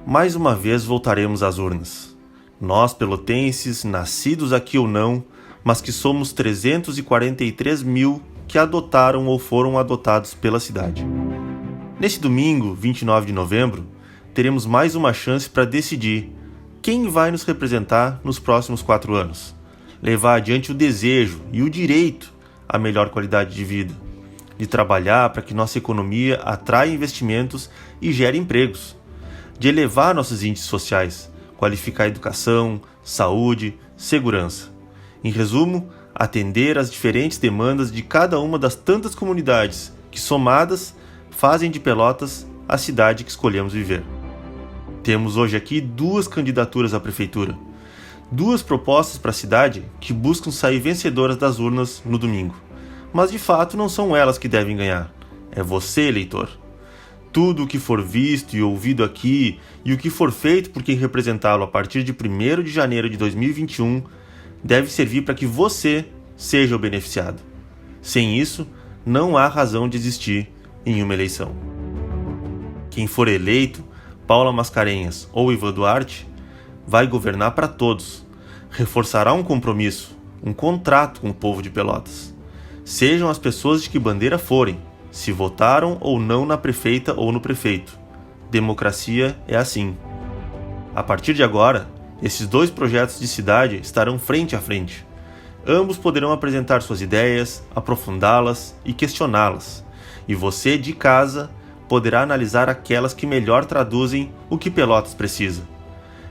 mais uma vez voltaremos às urnas. Nós, pelotenses, nascidos aqui ou não, mas que somos 343 mil que adotaram ou foram adotados pela cidade. Neste domingo, 29 de novembro, teremos mais uma chance para decidir quem vai nos representar nos próximos 4 anos, levar adiante o desejo e o direito à melhor qualidade de vida, de trabalhar para que nossa economia atraia investimentos e gere empregos, de elevar nossos índices sociais, qualificar a educação, saúde, segurança. Em resumo, atender às diferentes demandas de cada uma das tantas comunidades que, somadas, fazem de Pelotas a cidade que escolhemos viver. Temos hoje aqui 2 candidaturas à prefeitura, 2 propostas para a cidade que buscam sair vencedoras das urnas no domingo. Mas de fato não são elas que devem ganhar, é você, eleitor. Tudo o que for visto e ouvido aqui e o que for feito por quem representá-lo a partir de 1º de janeiro de 2021 deve servir para que você seja o beneficiado. Sem isso, não há razão de existir em uma eleição. Quem for eleito, Paula Mascarenhas ou Ivan Duarte, vai governar para todos, reforçará um compromisso, um contrato com o povo de Pelotas. Sejam as pessoas de que bandeira forem, se votaram ou não na prefeita ou no prefeito. Democracia é assim. A partir de agora, esses 2 projetos de cidade estarão frente a frente. Ambos poderão apresentar suas ideias, aprofundá-las e questioná-las. E você, de casa, poderá analisar aquelas que melhor traduzem o que Pelotas precisa.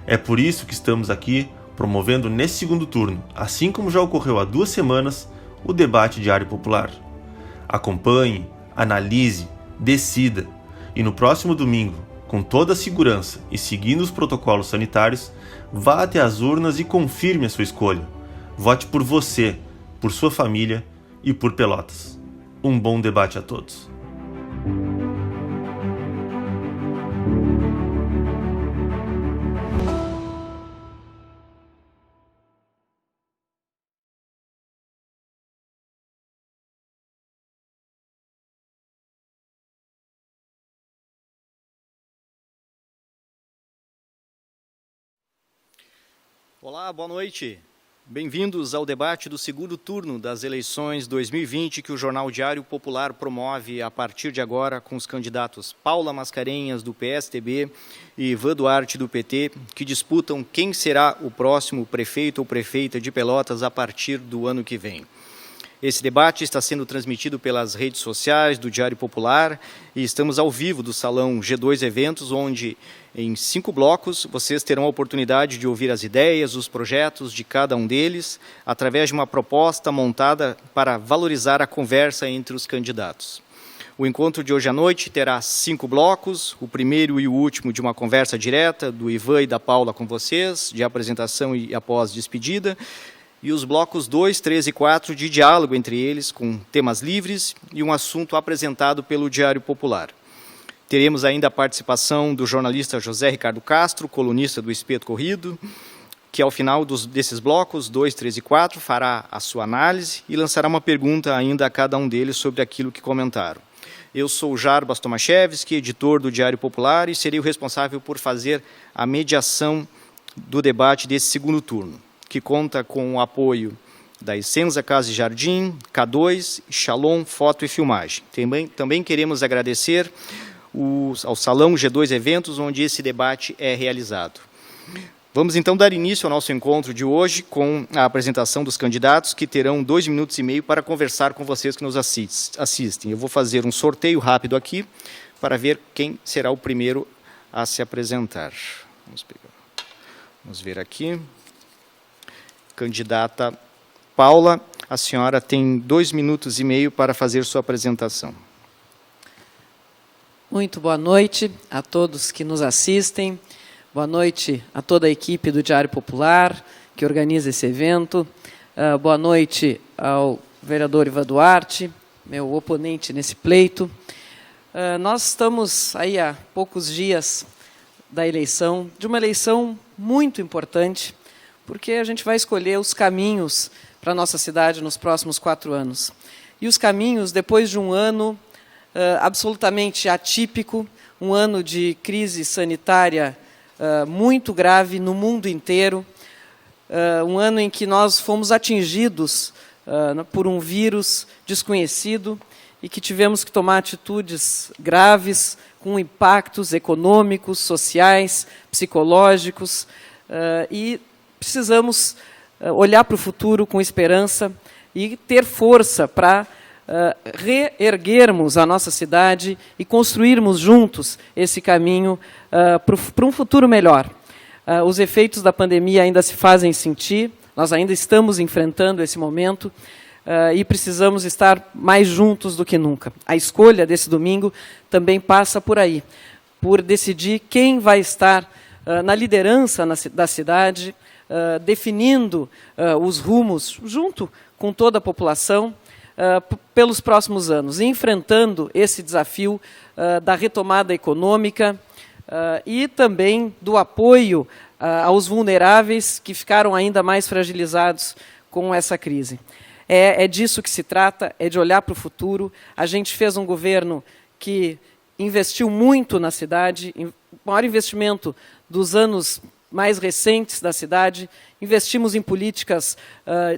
É por isso que estamos aqui promovendo nesse 2º turno, assim como já ocorreu há 2 semanas, o debate diário popular. Acompanhe, analise, decida e no próximo domingo, com toda a segurança e seguindo os protocolos sanitários, vá até as urnas e confirme a sua escolha. Vote por você, por sua família e por Pelotas. Um bom debate a todos. Olá, boa noite. Bem-vindos ao debate do 2º turno das eleições 2020 que o Jornal Diário Popular promove a partir de agora com os candidatos Paula Mascarenhas, do PSTB, e Ivan Duarte, do PT, que disputam quem será o próximo prefeito ou prefeita de Pelotas a partir do ano que vem. Esse debate está sendo transmitido pelas redes sociais do Diário Popular e estamos ao vivo do Salão G2 Eventos, onde, em 5 blocos, vocês terão a oportunidade de ouvir as ideias, os projetos de cada um deles, através de uma proposta montada para valorizar a conversa entre os candidatos. O encontro de hoje à noite terá 5 blocos, o primeiro e o último de uma conversa direta do Ivan e da Paula com vocês, de apresentação e após despedida, e os blocos 2, 3 e 4 de diálogo entre eles, com temas livres e um assunto apresentado pelo Diário Popular. Teremos ainda a participação do jornalista José Ricardo Castro, colunista do Espeto Corrido, que ao final desses blocos, 2, 3 e 4, fará a sua análise e lançará uma pergunta ainda a cada um deles sobre aquilo que comentaram. Eu sou o Jarbas Tomaszewski, editor do Diário Popular, e serei o responsável por fazer a mediação do debate desse 2º turno, que conta com o apoio da Essenza Casa e Jardim, K2, Shalom Foto e Filmagem. Também queremos agradecer ao Salão G2 Eventos, onde esse debate é realizado. Vamos então dar início ao nosso encontro de hoje com a apresentação dos candidatos, que terão 2 minutos e meio para conversar com vocês que nos assistem. Eu vou fazer um sorteio rápido aqui para ver quem será o primeiro a se apresentar. Vamos ver aqui. Candidata Paula, a senhora tem 2 minutos e meio para fazer sua apresentação. Muito boa noite a todos que nos assistem. Boa noite a toda a equipe do Diário Popular, que organiza esse evento. Boa noite ao vereador Ivan Duarte, meu oponente nesse pleito. Nós estamos aí há poucos dias da eleição, de uma eleição muito importante, porque a gente vai escolher os caminhos para a nossa cidade nos próximos 4 anos. E os caminhos, depois de um ano absolutamente atípico, um ano de crise sanitária muito grave no mundo inteiro, um ano em que nós fomos atingidos por um vírus desconhecido e que tivemos que tomar atitudes graves, com impactos econômicos, sociais, psicológicos, e precisamos olhar para o futuro com esperança e ter força para reerguermos a nossa cidade e construirmos juntos esse caminho para um futuro melhor. Os efeitos da pandemia ainda se fazem sentir, nós ainda estamos enfrentando esse momento e precisamos estar mais juntos do que nunca. A escolha desse domingo também passa por aí, por decidir quem vai estar na liderança da cidade, definindo os rumos, junto com toda a população, pelos próximos anos, enfrentando esse desafio da retomada econômica e também do apoio aos vulneráveis que ficaram ainda mais fragilizados com essa crise. É disso que se trata, é de olhar para o futuro. A gente fez um governo que investiu muito na cidade, o maior investimento dos anos mais recentes da cidade, investimos em políticas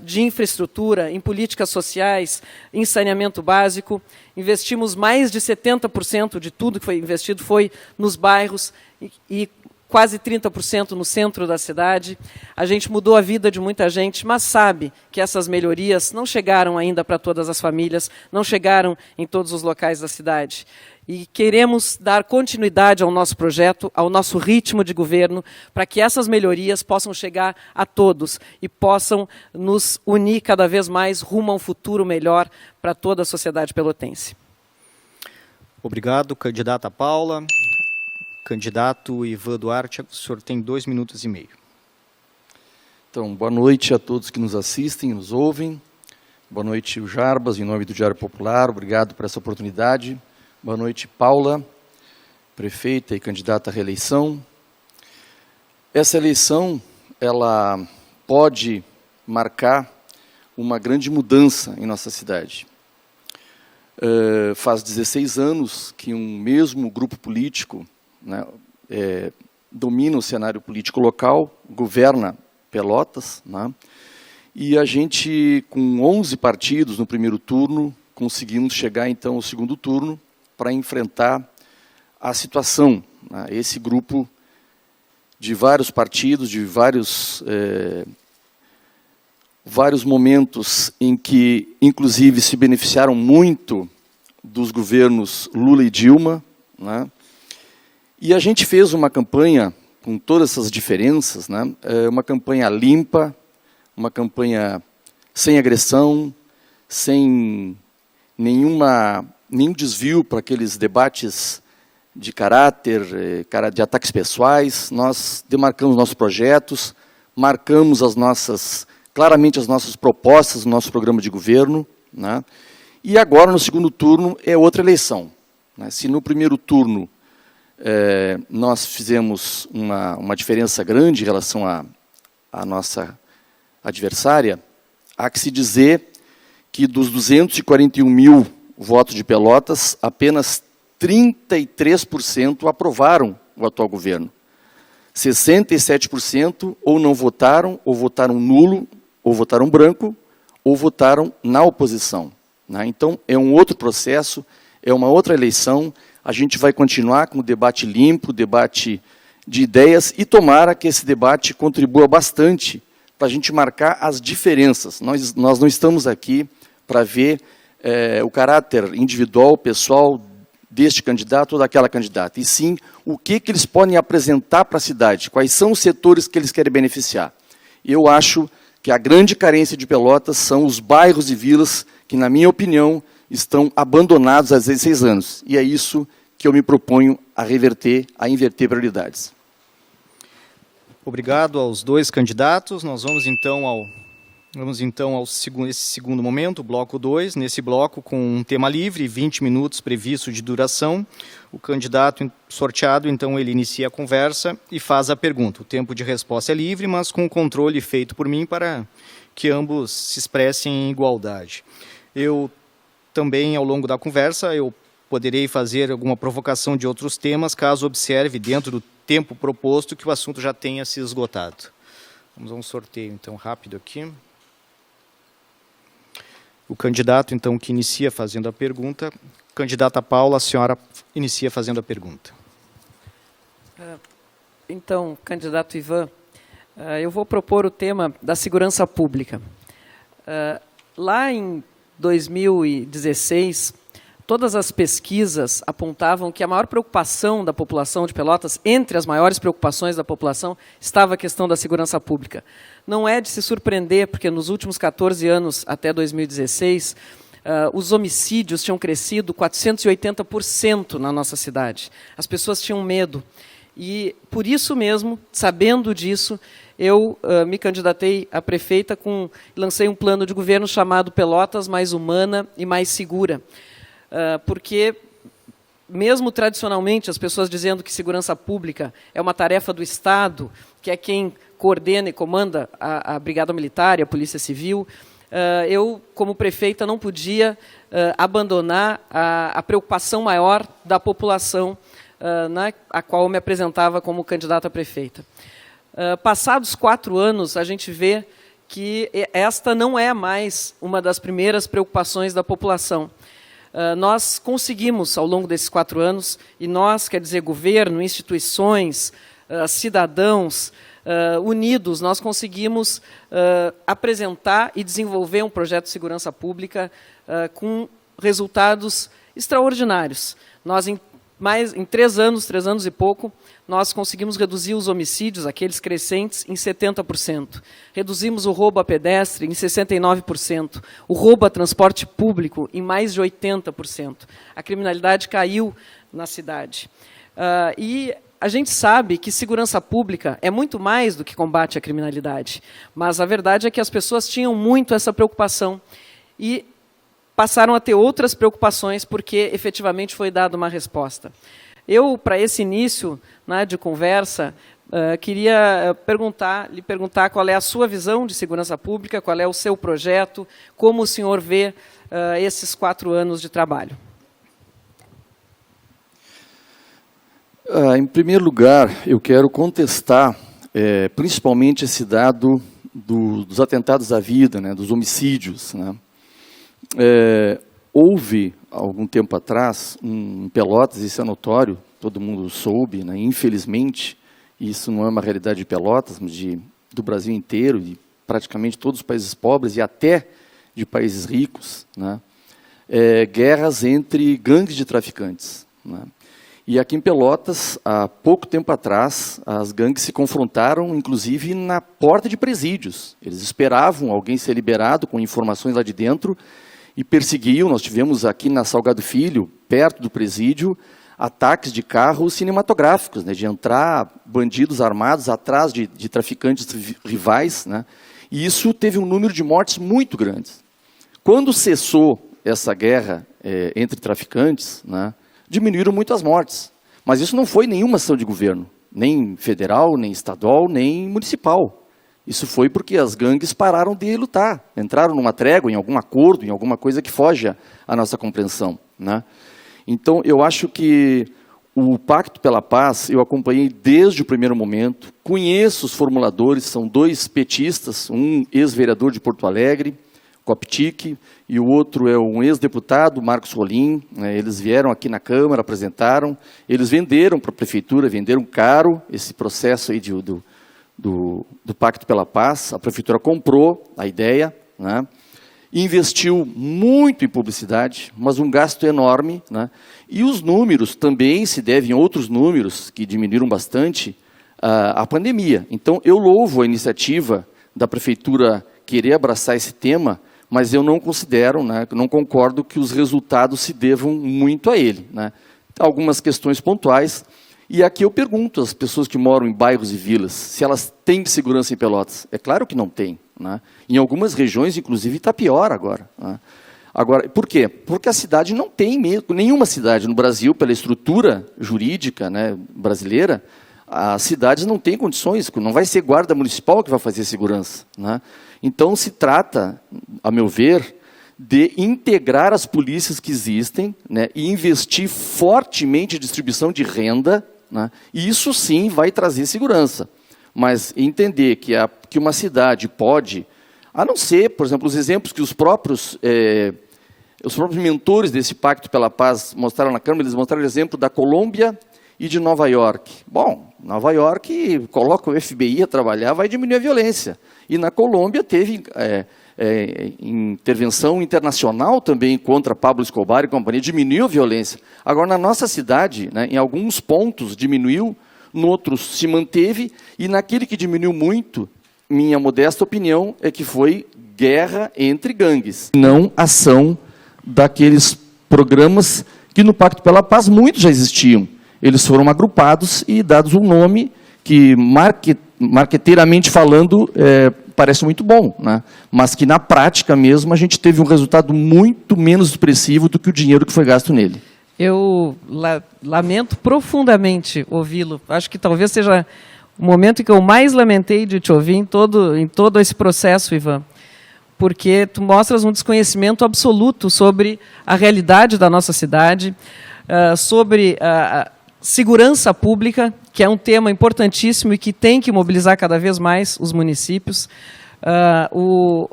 de infraestrutura, em políticas sociais, em saneamento básico, investimos mais de 70% de tudo que foi investido foi nos bairros e quase 30% no centro da cidade. A gente mudou a vida de muita gente, mas sabe que essas melhorias não chegaram ainda para todas as famílias, não chegaram em todos os locais da cidade. E queremos dar continuidade ao nosso projeto, ao nosso ritmo de governo, para que essas melhorias possam chegar a todos e possam nos unir cada vez mais rumo a um futuro melhor para toda a sociedade pelotense. Obrigado, candidata Paula. Candidato Ivan Duarte, o senhor tem 2 minutos e meio. Então, boa noite a todos que nos assistem, nos ouvem. Boa noite, o Jarbas, em nome do Diário Popular. Obrigado por essa oportunidade. Boa noite, Paula, prefeita e candidata à reeleição. Essa eleição, ela pode marcar uma grande mudança em nossa cidade. Faz 16 anos que um mesmo grupo político, né, domina o cenário político local, governa Pelotas, né, e a gente, com 11 partidos no primeiro turno, conseguimos chegar, então, ao segundo turno para enfrentar a situação. Né, esse grupo de vários partidos, de vários momentos em que, inclusive, se beneficiaram muito dos governos Lula e Dilma, né, e a gente fez uma campanha, com todas essas diferenças, né, uma campanha limpa, uma campanha sem agressão, sem nenhum desvio para aqueles debates de caráter, de ataques pessoais. Nós demarcamos nossos projetos, marcamos claramente as nossas propostas no nosso programa de governo, né, e agora, no segundo turno, é outra eleição. Né, se no primeiro turno nós fizemos uma diferença grande em relação à nossa adversária, há que se dizer que dos 241 mil votos de Pelotas, apenas 33% aprovaram o atual governo. 67% ou não votaram, ou votaram nulo, ou votaram branco, ou votaram na oposição. Né? Então, é um outro processo, é uma outra eleição. A gente vai continuar com o debate limpo, debate de ideias, e tomara que esse debate contribua bastante para a gente marcar as diferenças. Nós não estamos aqui para ver o caráter individual, pessoal, deste candidato ou daquela candidata, e sim o que eles podem apresentar para a cidade, quais são os setores que eles querem beneficiar. Eu acho que a grande carência de Pelotas são os bairros e vilas que, na minha opinião, estão abandonados há 16 anos. E é isso que eu me proponho a inverter prioridades. Obrigado aos dois candidatos. Nós vamos então ao esse segundo momento, o bloco 2. Nesse bloco, com um tema livre, 20 minutos previsto de duração. O candidato sorteado, então, ele inicia a conversa e faz a pergunta. O tempo de resposta é livre, mas com o controle feito por mim para que ambos se expressem em igualdade. Eu também, ao longo da conversa, eu poderei fazer alguma provocação de outros temas, caso observe, dentro do tempo proposto, que o assunto já tenha se esgotado. Vamos a um sorteio, então, rápido aqui. O candidato, então, que inicia fazendo a pergunta. Candidata Paula, a senhora inicia fazendo a pergunta. Então, candidato Ivan, eu vou propor o tema da segurança pública. Lá em 2016, todas as pesquisas apontavam que a maior preocupação da população de Pelotas, entre as maiores preocupações da população, estava a questão da segurança pública. Não é de se surpreender, porque nos últimos 14 anos, até 2016, os homicídios tinham crescido 480% na nossa cidade. As pessoas tinham medo. E, por isso mesmo, sabendo disso, eu me candidatei a prefeita, lancei um plano de governo chamado Pelotas Mais Humana e Mais Segura. Porque, mesmo tradicionalmente, as pessoas dizendo que segurança pública é uma tarefa do Estado, que é quem coordena e comanda a Brigada Militar e a Polícia Civil, eu, como prefeita, não podia abandonar a preocupação maior da população, a qual eu me apresentava como candidata a prefeita. Passados 4 anos, a gente vê que esta não é mais uma das primeiras preocupações da população. Nós conseguimos, ao longo desses 4 anos, e nós, quer dizer, governo, instituições, cidadãos, unidos, nós conseguimos apresentar e desenvolver um projeto de segurança pública com resultados extraordinários. Nós, em 3 anos e pouco, nós conseguimos reduzir os homicídios, aqueles crescentes, em 70%. Reduzimos o roubo a pedestre em 69%. O roubo a transporte público em mais de 80%. A criminalidade caiu na cidade. E a gente sabe que segurança pública é muito mais do que combate à criminalidade. Mas a verdade é que as pessoas tinham muito essa preocupação. E passaram a ter outras preocupações, porque efetivamente foi dada uma resposta. Eu, para esse início de conversa, queria lhe perguntar qual é a sua visão de segurança pública, qual é o seu projeto, como o senhor vê esses 4 anos de trabalho. Em primeiro lugar, eu quero contestar principalmente esse dado dos atentados à vida, dos homicídios, houve, algum tempo atrás, em Pelotas, isso é notório, todo mundo soube, infelizmente, isso não é uma realidade de Pelotas, mas do Brasil inteiro, de praticamente todos os países pobres e até de países ricos, guerras entre gangues de traficantes. E aqui em Pelotas, há pouco tempo atrás, as gangues se confrontaram, inclusive, na porta de presídios. Eles esperavam alguém ser liberado com informações lá de dentro e perseguiam. Nós tivemos aqui na Salgado Filho, perto do presídio, ataques de carros cinematográficos, de entrar bandidos armados atrás de traficantes rivais. E isso teve um número de mortes muito grande. Quando cessou essa guerra entre traficantes, diminuíram muito as mortes. Mas isso não foi nenhuma ação de governo, nem federal, nem estadual, nem municipal. Isso foi porque as gangues pararam de lutar, entraram numa trégua, em algum acordo, em alguma coisa que foge à nossa compreensão. Então, eu acho que o Pacto pela Paz, eu acompanhei desde o primeiro momento, conheço os formuladores, são 2 petistas, um ex-vereador de Porto Alegre, Coptic, e o outro é um ex-deputado, Marcos Rolim. Eles vieram aqui na Câmara, apresentaram, eles venderam para a Prefeitura, venderam caro esse processo aí do Pacto pela Paz. A Prefeitura comprou a ideia, investiu muito em publicidade, mas um gasto enorme. E os números também se devem a outros números que diminuíram bastante a pandemia. Então, eu louvo a iniciativa da Prefeitura querer abraçar esse tema, mas eu não considero, não concordo que os resultados se devam muito a ele. Algumas questões pontuais. E aqui eu pergunto às pessoas que moram em bairros e vilas se elas têm segurança em Pelotas. É claro que não tem. Em algumas regiões, inclusive, está pior agora. Agora, por quê? Porque a cidade não tem mesmo, nenhuma cidade no Brasil, pela estrutura jurídica brasileira, as cidades não têm condições, não vai ser guarda municipal que vai fazer segurança. Então, se trata, a meu ver, de integrar as polícias que existem, e investir fortemente em distribuição de renda, né? E isso sim vai trazer segurança. Mas entender que uma cidade pode, a não ser, por exemplo, os exemplos que os próprios mentores desse Pacto pela Paz mostraram na Câmara, eles mostraram o exemplo da Colômbia e de Nova York. Bom, Nova York coloca o FBI a trabalhar, vai diminuir a violência. E na Colômbia teve intervenção internacional também contra Pablo Escobar e companhia, diminuiu a violência. Agora, na nossa cidade, né, em alguns pontos diminuiu, em outros se manteve, e naquele que diminuiu muito, minha modesta opinião, é que foi guerra entre gangues, não ação daqueles programas que no Pacto pela Paz muitos já existiam. Eles foram agrupados e dados um nome que, marqueteiramente falando, parece muito bom, né? Mas que, na prática mesmo, a gente teve um resultado muito menos expressivo do que o dinheiro que foi gasto nele. Eu lamento profundamente ouvi-lo. Acho que talvez seja o momento em que eu mais lamentei de te ouvir em todo esse processo, Ivan, porque tu mostras um desconhecimento absoluto sobre a realidade da nossa cidade, sobre a segurança pública, que é um tema importantíssimo e que tem que mobilizar cada vez mais os municípios.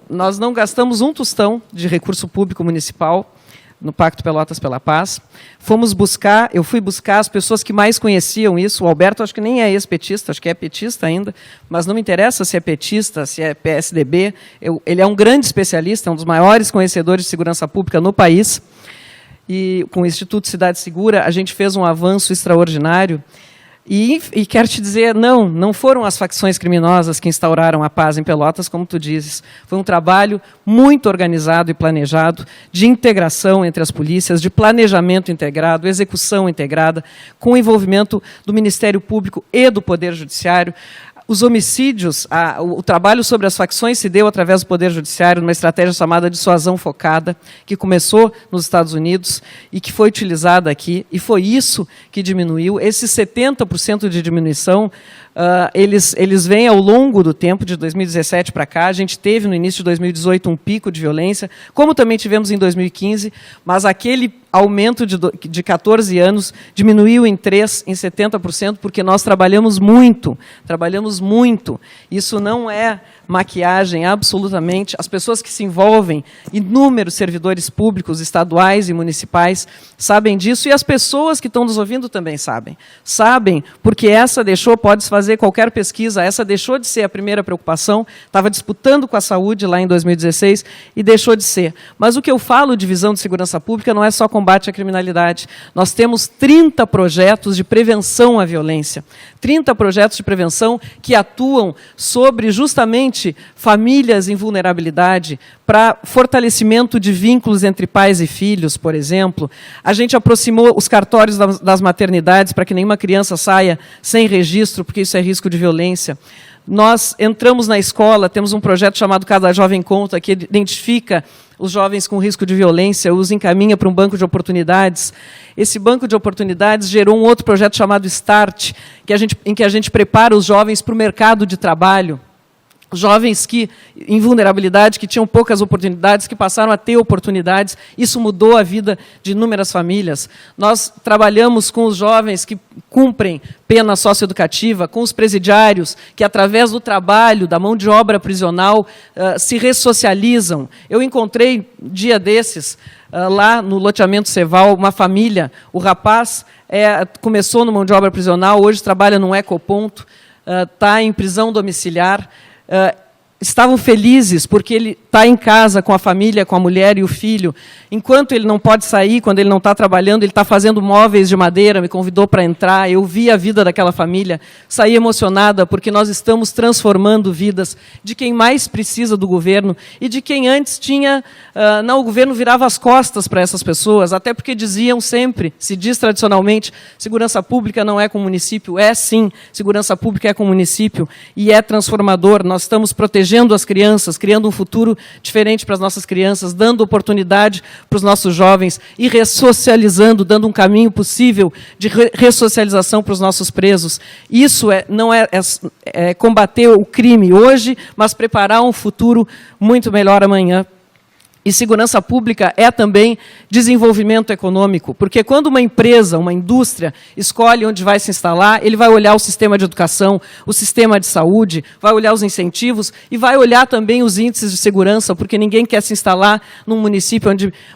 Nós não gastamos um tostão de recurso público municipal no Pacto Pelotas pela Paz. Eu fui buscar as pessoas que mais conheciam isso. O Alberto acho que nem é ex-petista, acho que é petista ainda, mas não me interessa se é petista, se é PSDB. Ele é um grande especialista, um dos maiores conhecedores de segurança pública no país. E com o Instituto Cidade Segura, a gente fez um avanço extraordinário. E quero te dizer, não foram as facções criminosas que instauraram a paz em Pelotas, como tu dizes. Foi um trabalho muito organizado e planejado, de integração entre as polícias, de planejamento integrado, execução integrada, com o envolvimento do Ministério Público e do Poder Judiciário. Os homicídios, o trabalho sobre as facções se deu através do Poder Judiciário, numa estratégia chamada dissuasão focada, que começou nos Estados Unidos e que foi utilizada aqui, e foi isso que diminuiu. Esses 70% de diminuição, eles vêm ao longo do tempo, de 2017 para cá. A gente teve, no início de 2018, um pico de violência, como também tivemos em 2015, mas aquele aumento de 14 anos diminuiu em 70%, porque nós trabalhamos muito. Isso não é maquiagem, absolutamente. As pessoas que se envolvem, inúmeros servidores públicos, estaduais e municipais, sabem disso, e as pessoas que estão nos ouvindo também sabem. Sabem, porque pode-se fazer qualquer pesquisa, essa deixou de ser a primeira preocupação, estava disputando com a saúde lá em 2016 e deixou de ser. Mas o que eu falo de visão de segurança pública não é só combate à criminalidade. Nós temos 30 projetos de prevenção à violência. 30 projetos de prevenção que atuam sobre, justamente, famílias em vulnerabilidade, para fortalecimento de vínculos entre pais e filhos, por exemplo. A gente aproximou os cartórios das maternidades para que nenhuma criança saia sem registro, porque isso é risco de violência. Nós entramos na escola, temos um projeto chamado Cada Jovem Conta, que identifica os jovens com risco de violência, os encaminha para um banco de oportunidades. Esse banco de oportunidades gerou um outro projeto chamado START, em que a gente prepara os jovens para o mercado de trabalho. Jovens em vulnerabilidade, que tinham poucas oportunidades, que passaram a ter oportunidades. Isso mudou a vida de inúmeras famílias. Nós trabalhamos com os jovens que cumprem pena socioeducativa, com os presidiários, que, através do trabalho, da mão de obra prisional, se ressocializam. Eu encontrei, dia desses, lá no loteamento Ceval, uma família. O rapaz começou no mão de obra prisional, hoje trabalha num ecoponto, está em prisão domiciliar. Estavam felizes porque ele está em casa com a família, com a mulher e o filho. Enquanto ele não pode sair, quando ele não está trabalhando, ele está fazendo móveis de madeira, me convidou para entrar. Eu vi a vida daquela família, saí emocionada, porque nós estamos transformando vidas de quem mais precisa do governo e de quem antes tinha... o governo virava as costas para essas pessoas, até porque diziam sempre, se diz tradicionalmente, segurança pública não é com o município. É sim, segurança pública é com o município e é transformador. Nós estamos protegendo as crianças, criando um futuro diferente para as nossas crianças, dando oportunidade para os nossos jovens e ressocializando, dando um caminho possível de ressocialização para os nossos presos. Isso não é combater o crime hoje, mas preparar um futuro muito melhor amanhã. Nós estamos protegendo as crianças, criando um futuro diferente para as nossas crianças, dando oportunidade para os nossos jovens e ressocializando, dando um caminho possível de ressocialização para os nossos presos. Isso não é combater o crime hoje, mas preparar um futuro muito melhor amanhã. E segurança pública é também desenvolvimento econômico, porque quando uma empresa, uma indústria, escolhe onde vai se instalar, ele vai olhar o sistema de educação, o sistema de saúde, vai olhar os incentivos e vai olhar também os índices de segurança, porque ninguém quer se instalar num município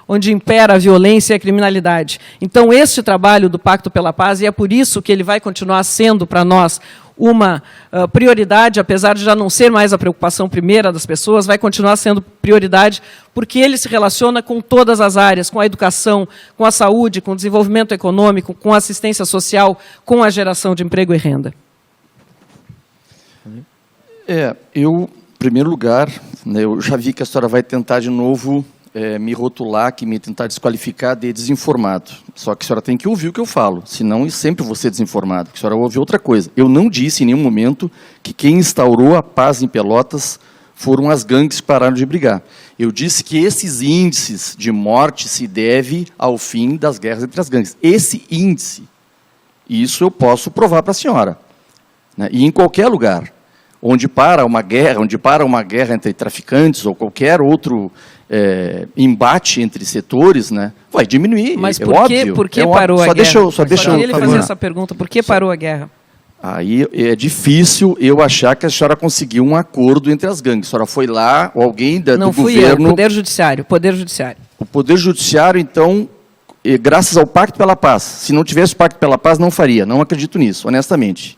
onde impera a violência e a criminalidade. Então, este trabalho do Pacto pela Paz, e é por isso que ele vai continuar sendo, para nós, uma prioridade, apesar de já não ser mais a preocupação primeira das pessoas, vai continuar sendo prioridade, porque ele se relaciona com todas as áreas, com a educação, com a saúde, com o desenvolvimento econômico, com a assistência social, com a geração de emprego e renda. Eu, em primeiro lugar, né, eu já vi que a senhora vai tentar de novo me rotular, me tentar desqualificar de desinformado. Só que a senhora tem que ouvir o que eu falo, senão eu sempre vou ser desinformado. A senhora ouve outra coisa. Eu não disse em nenhum momento que quem instaurou a paz em Pelotas foram as gangues que pararam de brigar. Eu disse que esses índices de morte se devem ao fim das guerras entre as gangues. Esse índice, isso eu posso provar para a senhora. Né? E em qualquer lugar onde para uma guerra entre traficantes ou qualquer outro embate entre setores, né, vai diminuir. Mas óbvio. Por que parou a guerra? Só deixa eu fazer essa pergunta. Por que parou a guerra? Aí é difícil eu achar que a senhora conseguiu um acordo entre as gangues. A senhora foi lá, ou alguém do governo... Não fui eu, Poder Judiciário. O Poder Judiciário, então, graças ao Pacto pela Paz. Se não tivesse o Pacto pela Paz, não faria. Não acredito nisso, honestamente.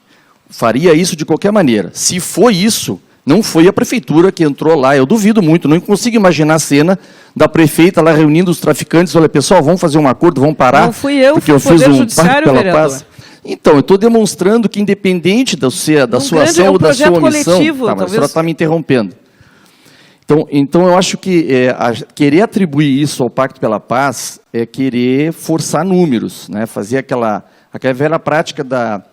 Faria isso de qualquer maneira. Se foi isso, não foi a prefeitura que entrou lá. Eu duvido muito, não consigo imaginar a cena da prefeita lá reunindo os traficantes. Olha, pessoal, vamos fazer um acordo, vamos parar. Não fui eu, porque fui o Poder Judiciário, pela vereador. Paz. Então, eu estou demonstrando que, independente da sua ação ou da sua omissão... Coletivo, mas a senhora está me interrompendo. Então, eu acho que querer atribuir isso ao Pacto pela Paz é querer forçar números, né? Fazer aquela velha prática da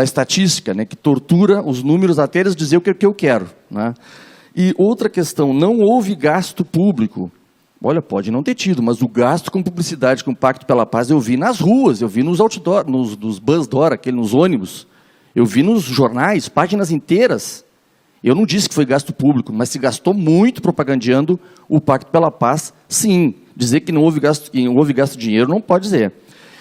estatística, né, que tortura os números até eles dizer o que eu quero. Né? E outra questão, não houve gasto público. Olha, pode não ter tido, mas o gasto com publicidade, com o Pacto pela Paz, eu vi nas ruas, eu vi nos outdoor, nos bus door, nos ônibus, eu vi nos jornais, páginas inteiras. Eu não disse que foi gasto público, mas se gastou muito propagandeando o Pacto pela Paz, sim. Dizer que não houve gasto de dinheiro não pode dizer.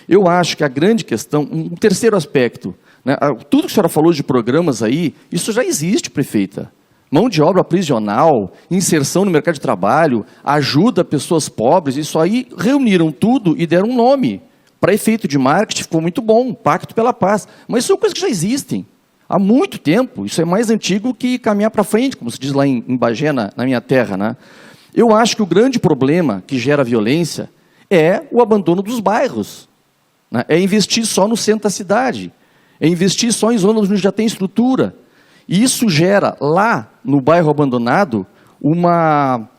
Eu acho que a grande questão, um terceiro aspecto, né, tudo que a senhora falou de programas aí, isso já existe, prefeita. Mão de obra prisional, inserção no mercado de trabalho, ajuda a pessoas pobres, isso aí reuniram tudo e deram um nome. Para efeito de marketing ficou muito bom, Pacto pela Paz. Mas são coisas que já existem há muito tempo. Isso é mais antigo que caminhar para frente, como se diz lá em Bagé, na minha terra. Né? Eu acho que o grande problema que gera violência é o abandono dos bairros. Né? É investir só no centro da cidade. É investir só em zonas onde já tem estrutura. E isso gera, lá no bairro abandonado, uma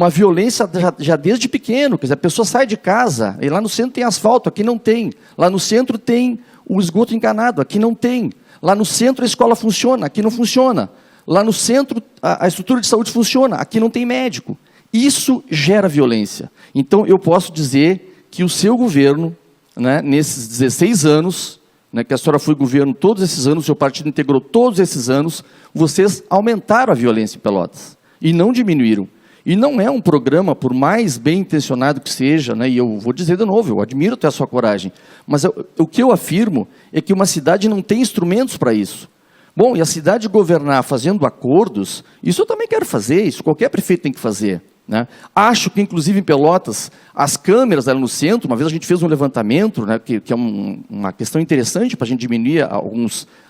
violência já desde pequeno. Quer dizer, a pessoa sai de casa, e lá no centro tem asfalto, aqui não tem. Lá no centro tem o esgoto encanado, aqui não tem. Lá no centro a escola funciona, aqui não funciona. Lá no centro a estrutura de saúde funciona, aqui não tem médico. Isso gera violência. Então, eu posso dizer que o seu governo, né, nesses 16 anos... Né, que a senhora foi governo todos esses anos, o seu partido integrou todos esses anos, vocês aumentaram a violência em Pelotas e não diminuíram. E não é um programa, por mais bem intencionado que seja, né, e eu vou dizer de novo, eu admiro até a sua coragem, mas o que eu afirmo é que uma cidade não tem instrumentos para isso. Bom, e a cidade governar fazendo acordos, isso eu também quero fazer, isso qualquer prefeito tem que fazer. Né? Acho que, inclusive, em Pelotas, as câmeras ali no centro, uma vez a gente fez um levantamento, né, que é uma questão interessante para a gente diminuir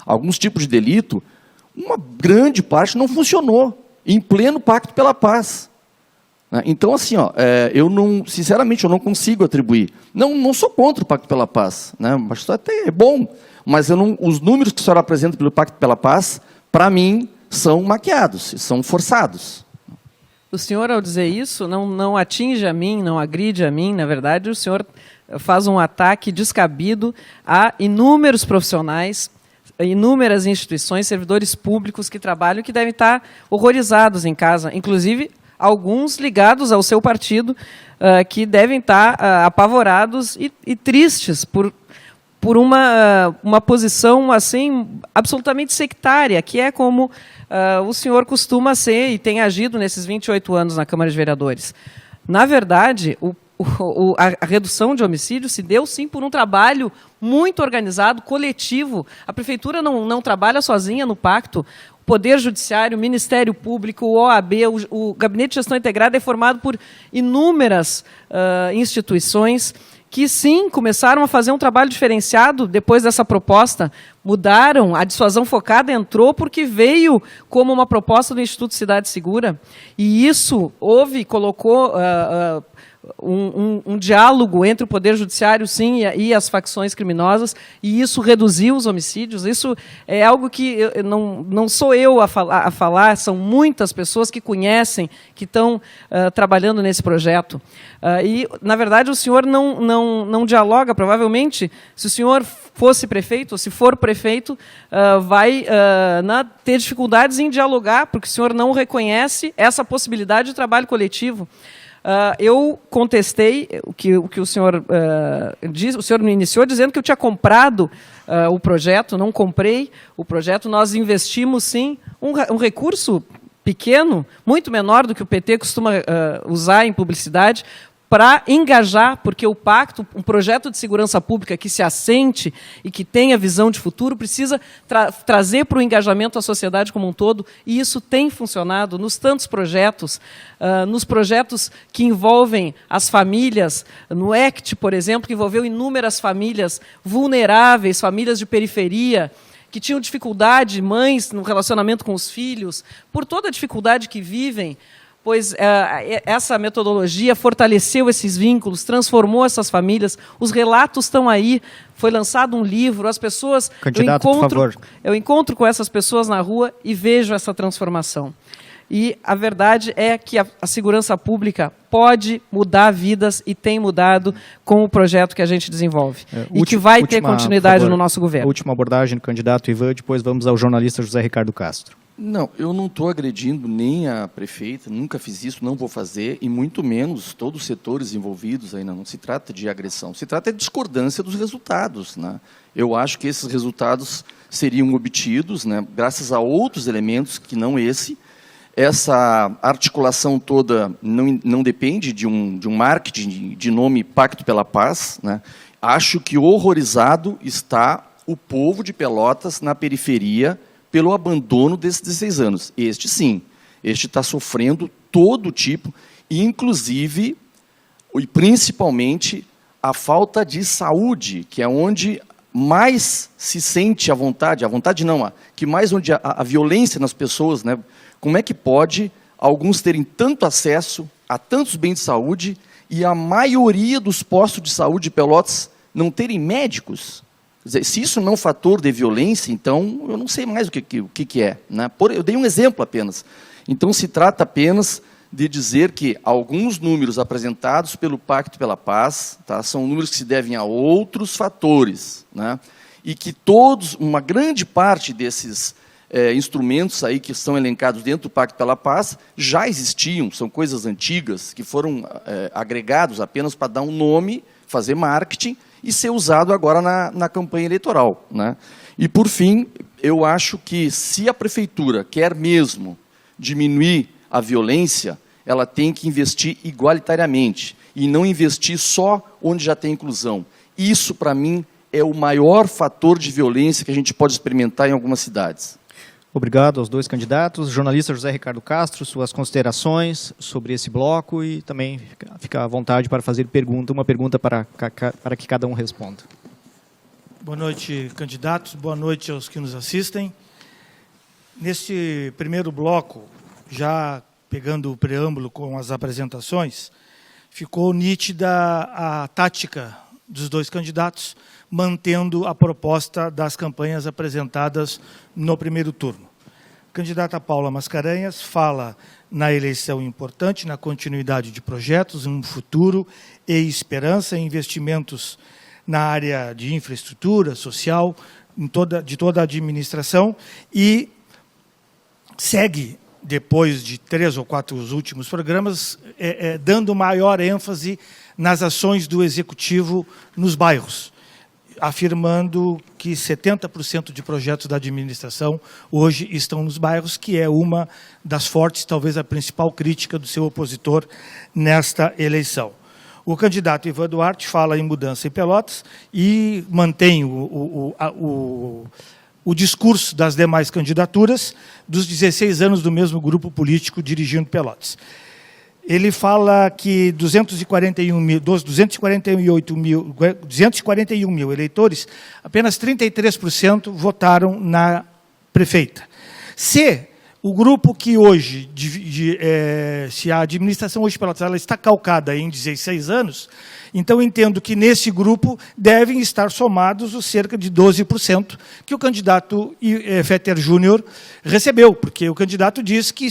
alguns tipos de delito, uma grande parte não funcionou, em pleno Pacto pela Paz. Né? Então, assim, sinceramente, eu não consigo atribuir. Não sou contra o Pacto pela Paz, né? Mas isso até é bom, mas os números que a senhora apresenta pelo Pacto pela Paz, para mim, são maquiados, são forçados. O senhor, ao dizer isso, não atinge a mim, não agride a mim. Na verdade, o senhor faz um ataque descabido a inúmeros profissionais, inúmeras instituições, servidores públicos que trabalham e que devem estar horrorizados em casa, inclusive alguns ligados ao seu partido, que devem estar apavorados e tristes por uma posição assim absolutamente sectária, que é como o senhor costuma ser e tem agido nesses 28 anos na Câmara de Vereadores. Na verdade, a redução de homicídios se deu, sim, por um trabalho muito organizado, coletivo. A Prefeitura não trabalha sozinha no pacto. O Poder Judiciário, o Ministério Público, o OAB, o Gabinete de Gestão Integrada é formado por inúmeras instituições que, sim, começaram a fazer um trabalho diferenciado depois dessa proposta. Mudaram, a dissuasão focada entrou porque veio como uma proposta do Instituto Cidade Segura. E isso colocou um diálogo entre o Poder Judiciário, sim, e as facções criminosas, e isso reduziu os homicídios. Isso é algo que não sou eu a falar, são muitas pessoas que conhecem, que estão trabalhando nesse projeto. E, na verdade, o senhor não dialoga, provavelmente, se o senhor fosse prefeito, ou se for prefeito, vai ter dificuldades em dialogar, porque o senhor não reconhece essa possibilidade de trabalho coletivo. Eu contestei o que o senhor disse. O senhor me iniciou dizendo que eu tinha comprado o projeto. Não comprei o projeto. Nós investimos, sim, um recurso pequeno, muito menor do que o PT costuma usar em publicidade, para engajar, porque o pacto, um projeto de segurança pública que se assente e que tenha visão de futuro, precisa trazer para o engajamento a sociedade como um todo, e isso tem funcionado nos tantos projetos, nos projetos que envolvem as famílias, no ECT, por exemplo, que envolveu inúmeras famílias vulneráveis, famílias de periferia, que tinham dificuldade, mães no relacionamento com os filhos, por toda a dificuldade que vivem, pois essa metodologia fortaleceu esses vínculos, transformou essas famílias, os relatos estão aí, foi lançado um livro, as pessoas... Candidato, por favor. Eu encontro com essas pessoas na rua e vejo essa transformação. E a verdade é que a segurança pública pode mudar vidas e tem mudado com o projeto que a gente desenvolve. E que vai ter continuidade no nosso governo. Última abordagem do candidato Ivan, depois vamos ao jornalista José Ricardo Castro. Não, eu não estou agredindo nem a prefeita, nunca fiz isso, não vou fazer, e muito menos todos os setores envolvidos ainda. Não se trata de agressão, se trata de discordância dos resultados, né? Eu acho que esses resultados seriam obtidos, né, graças a outros elementos que não esse. Essa articulação toda não depende de um marketing de nome Pacto pela Paz, né? Acho que horrorizado está o povo de Pelotas na periferia pelo abandono desses 16 anos. Este sim, este está sofrendo todo tipo, inclusive e principalmente a falta de saúde, que é onde mais se sente a vontade não, que mais onde a violência nas pessoas, né? Como é que pode alguns terem tanto acesso a tantos bens de saúde e a maioria dos postos de saúde de Pelotas não terem médicos? Quer dizer, se isso não é um fator de violência, então eu não sei mais o que é, né? Eu dei um exemplo apenas. Então se trata apenas de dizer que alguns números apresentados pelo Pacto pela Paz, tá, são números que se devem a outros fatores, né? E que uma grande parte desses instrumentos aí que estão elencados dentro do Pacto pela Paz já existiam, são coisas antigas que foram agregados apenas para dar um nome, fazer marketing e ser usado agora na campanha eleitoral, né? E, por fim, eu acho que se a Prefeitura quer mesmo diminuir a violência, ela tem que investir igualitariamente e não investir só onde já tem inclusão. Isso, para mim, é o maior fator de violência que a gente pode experimentar em algumas cidades. Obrigado aos dois candidatos. Jornalista José Ricardo Castro, suas considerações sobre esse bloco e também fica à vontade para fazer uma pergunta para que cada um responda. Boa noite, candidatos. Boa noite aos que nos assistem. Neste primeiro bloco, já pegando o preâmbulo com as apresentações, ficou nítida a tática dos dois candidatos, mantendo a proposta das campanhas apresentadas no primeiro turno. A candidata Paula Mascarenhas fala na eleição importante, na continuidade de projetos, um futuro e esperança, em investimentos na área de infraestrutura social, de toda a administração, e segue, depois de 3 ou 4 últimos programas, dando maior ênfase nas ações do Executivo nos bairros. afirmando que 70% de projetos da administração hoje estão nos bairros, que é uma das fortes, talvez a principal crítica do seu opositor nesta eleição. O candidato Ivan Duarte fala em mudança em Pelotas e mantém o discurso das demais candidaturas dos 16 anos do mesmo grupo político dirigindo Pelotas. Ele fala que dos 241 mil eleitores, apenas 33% votaram na prefeita. Se o grupo que hoje, se a administração hoje Pelotas ela está calcada em 16 anos, então entendo que nesse grupo devem estar somados os cerca de 12% que o candidato Fetter Júnior recebeu, porque o candidato diz que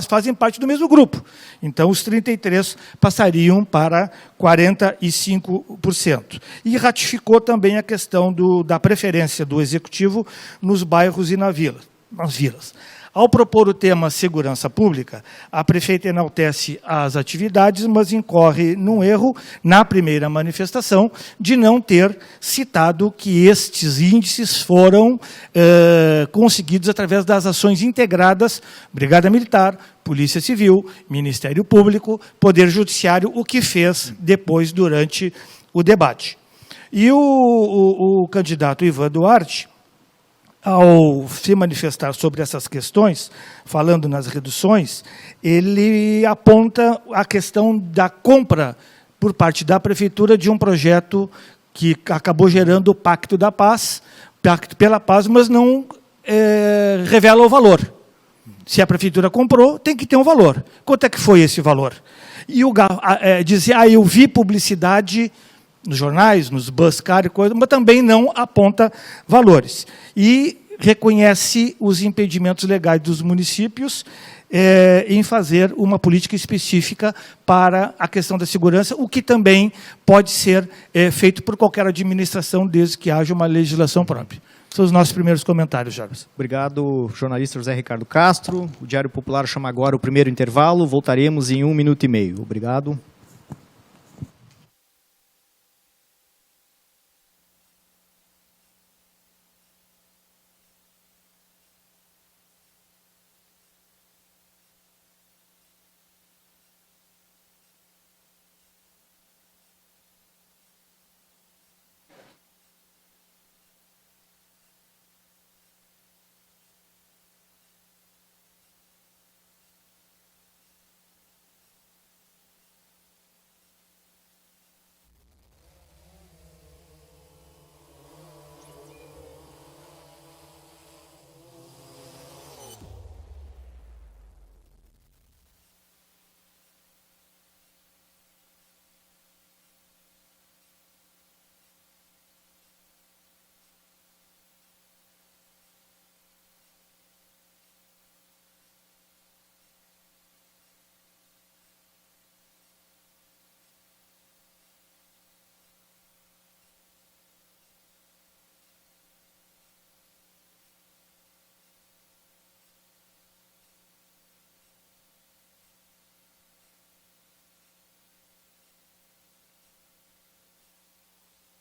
fazem parte do mesmo grupo. Então, os 33% passariam para 45%. E ratificou também a questão da preferência do Executivo nos bairros e nas vilas. Ao propor o tema segurança pública, a prefeita enaltece as atividades, mas incorre num erro, na primeira manifestação, de não ter citado que estes índices foram conseguidos através das ações integradas, Brigada Militar, Polícia Civil, Ministério Público, Poder Judiciário, o que fez depois, durante o debate. E o candidato Ivan Duarte, ao se manifestar sobre essas questões, falando nas reduções, ele aponta a questão da compra por parte da Prefeitura de um projeto que acabou gerando o Pacto da Paz, Pacto pela Paz, mas não revela o valor. Se a Prefeitura comprou, tem que ter um valor. Quanto é que foi esse valor? E dizia, eu vi publicidade nos jornais, nos buscar e coisa, mas também não aponta valores. E reconhece os impedimentos legais dos municípios em fazer uma política específica para a questão da segurança, o que também pode ser feito por qualquer administração, desde que haja uma legislação própria. São os nossos primeiros comentários, Jarbas. Obrigado, jornalista José Ricardo Castro. O Diário Popular chama agora o primeiro intervalo. Voltaremos em 1 minuto e meio. Obrigado.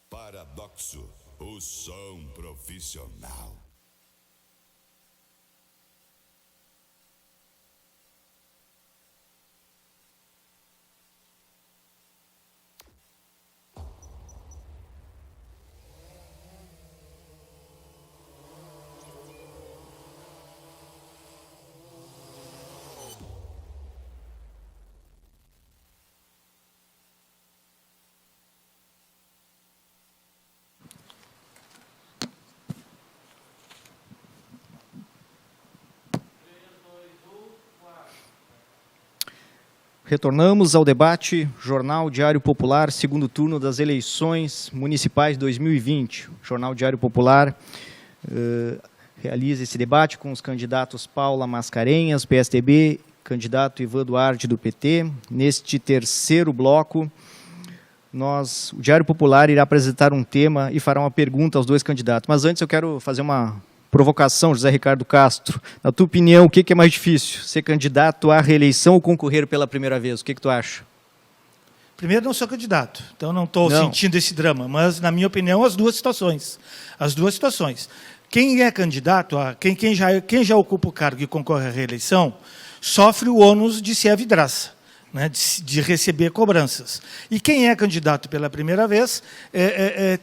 Paradoxo, o som profissional. Retornamos ao debate, Jornal Diário Popular, segundo turno das eleições municipais 2020. O Jornal Diário Popular realiza esse debate com os candidatos Paula Mascarenhas, PSDB, candidato Ivan Duarte, do PT. Neste terceiro bloco, o Diário Popular irá apresentar um tema e fará uma pergunta aos dois candidatos. Mas antes eu quero fazer uma provocação, José Ricardo Castro. Na tua opinião, o que é mais difícil? Ser candidato à reeleição ou concorrer pela primeira vez? O que tu acha? Primeiro, não sou candidato, então não estou sentindo esse drama, mas, na minha opinião, as duas situações. As duas situações. Quem é candidato, quem já ocupa o cargo e concorre à reeleição, sofre o ônus de ser a vidraça, né, de receber cobranças. E quem é candidato pela primeira vez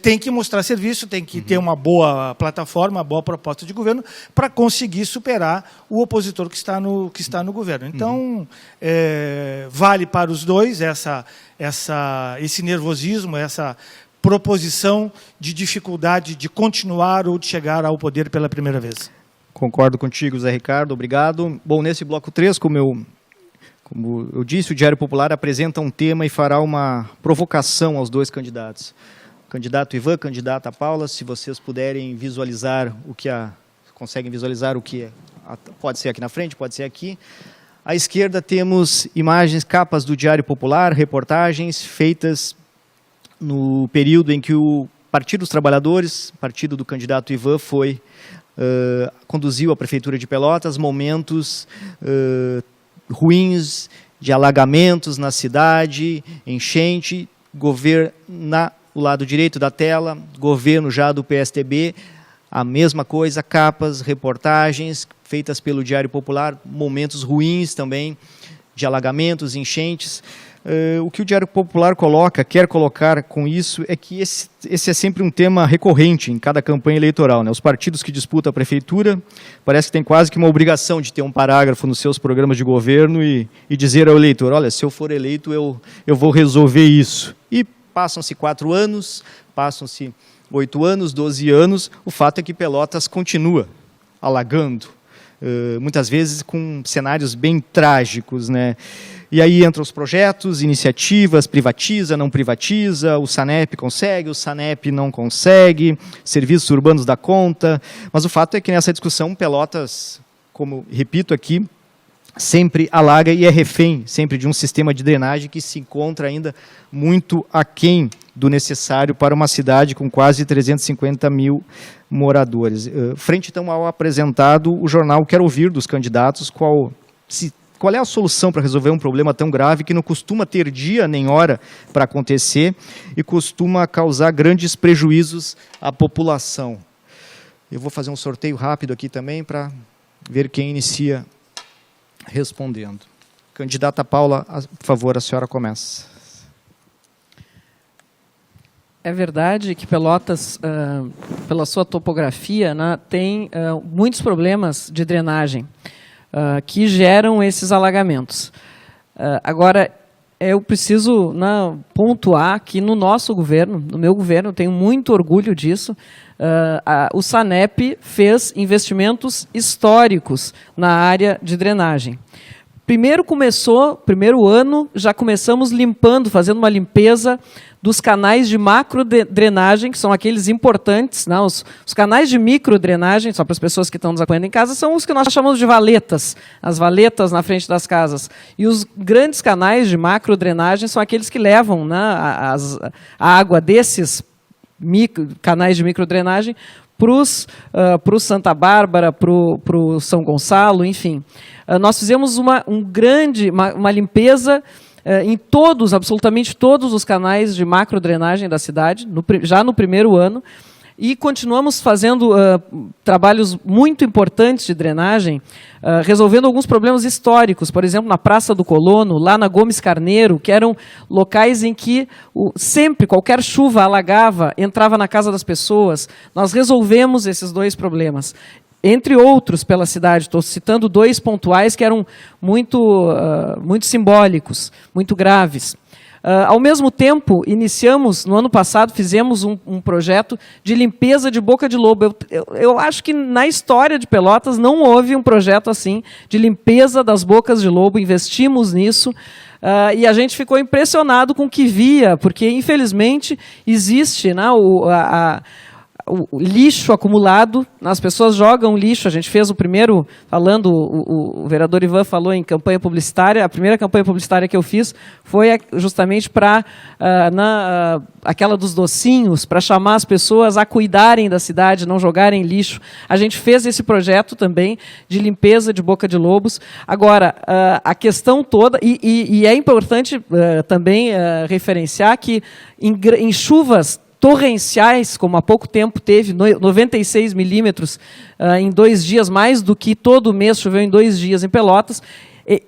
tem que mostrar serviço, tem que ter uma boa plataforma, uma boa proposta de governo para conseguir superar o opositor que está no governo. Então, vale para os dois esse nervosismo, essa proposição de dificuldade de continuar ou de chegar ao poder pela primeira vez. Concordo contigo, Zé Ricardo, obrigado. Bom, nesse bloco 3, como eu disse, o Diário Popular apresenta um tema e fará uma provocação aos dois candidatos. Candidato Ivan, candidata Paula, se vocês puderem visualizar conseguem visualizar o que pode ser aqui na frente, pode ser aqui. À esquerda temos imagens, capas do Diário Popular, reportagens feitas no período em que o Partido dos Trabalhadores, partido do candidato Ivan, conduziu a Prefeitura de Pelotas, momentos ruins de alagamentos na cidade, enchente, governo o lado direito da tela, governo já do PSDB, a mesma coisa, capas, reportagens feitas pelo Diário Popular, momentos ruins também de alagamentos, enchentes. O que o Diário Popular quer colocar com isso é que esse é sempre um tema recorrente em cada campanha eleitoral, né? Os partidos que disputam a prefeitura parece que tem quase que uma obrigação de ter um parágrafo nos seus programas de governo e dizer ao eleitor, olha, se eu for eleito eu vou resolver isso. E passam-se 4 anos, passam-se 8 anos, 12 anos, o fato é que Pelotas continua alagando, muitas vezes com cenários bem trágicos, né? E aí entram os projetos, iniciativas, privatiza, não privatiza, o SANEP consegue, o SANEP não consegue, serviços urbanos dá conta, mas o fato é que nessa discussão Pelotas, como repito aqui, sempre alaga e é refém sempre de um sistema de drenagem que se encontra ainda muito aquém do necessário para uma cidade com quase 350 mil moradores. Frente então ao apresentado, o jornal quer ouvir dos candidatos qual é a solução para resolver um problema tão grave que não costuma ter dia nem hora para acontecer e costuma causar grandes prejuízos à população. Eu vou fazer um sorteio rápido aqui também para ver quem inicia respondendo. Candidata Paula, por favor, a senhora começa. É verdade que Pelotas, pela sua topografia, né, tem muitos problemas de drenagem que geram esses alagamentos. Agora, eu preciso pontuar que no nosso governo, no meu governo, eu tenho muito orgulho disso, o SANEP fez investimentos históricos na área de drenagem. Primeiro ano, já começamos fazendo uma limpeza dos canais de macro-drenagem, que são aqueles importantes. Né? Os canais de micro-drenagem, só para as pessoas que estão nos acompanhando em casa, são os que nós chamamos de valetas, as valetas na frente das casas. E os grandes canais de macro-drenagem são aqueles que levam, né, a água desses canais de micro-drenagem para o Santa Bárbara, para o São Gonçalo, enfim. Nós fizemos uma limpeza em absolutamente todos os canais de macrodrenagem da cidade, já no primeiro ano, e continuamos fazendo trabalhos muito importantes de drenagem, resolvendo alguns problemas históricos, por exemplo, na Praça do Colono, lá na Gomes Carneiro, que eram locais em que sempre, qualquer chuva alagava, entrava na casa das pessoas. Nós resolvemos esses 2 problemas. Entre outros pela cidade, estou citando 2 pontuais que eram muito simbólicos, muito graves. Ao mesmo tempo, no ano passado, fizemos um projeto de limpeza de boca de lobo. Eu acho que na história de Pelotas não houve um projeto assim, de limpeza das bocas de lobo, investimos nisso, e a gente ficou impressionado com o que via, porque, infelizmente, existe, né, o lixo acumulado, as pessoas jogam lixo. A gente fez o primeiro, falando, o vereador Ivan falou em campanha publicitária, a primeira campanha publicitária que eu fiz foi justamente para aquela dos docinhos, para chamar as pessoas a cuidarem da cidade, não jogarem lixo. A gente fez esse projeto também de limpeza de Boca de Lobos. Agora, a questão toda, e é importante também referenciar que em chuvas torrenciais, como há pouco tempo teve 96 milímetros em 2 dias, mais do que todo mês choveu em 2 dias em Pelotas,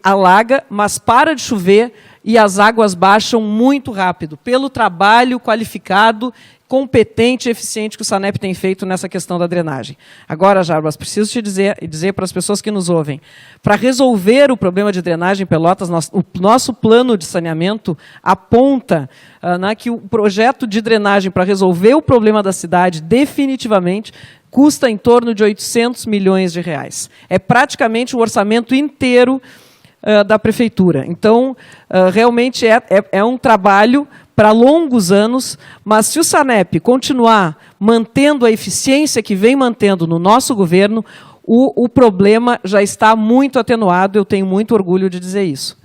alaga, mas para de chover e as águas baixam muito rápido, pelo trabalho qualificado, competente e eficiente que o SANEP tem feito nessa questão da drenagem. Agora, Jarbas, preciso te dizer para as pessoas que nos ouvem, para resolver o problema de drenagem em Pelotas, o nosso plano de saneamento aponta que o projeto de drenagem para resolver o problema da cidade definitivamente custa em torno de 800 milhões de reais. É praticamente o orçamento inteiro da prefeitura. Então, realmente é um trabalho para longos anos, mas se o SANEP continuar mantendo a eficiência que vem mantendo no nosso governo, o problema já está muito atenuado. Eu tenho muito orgulho de dizer isso.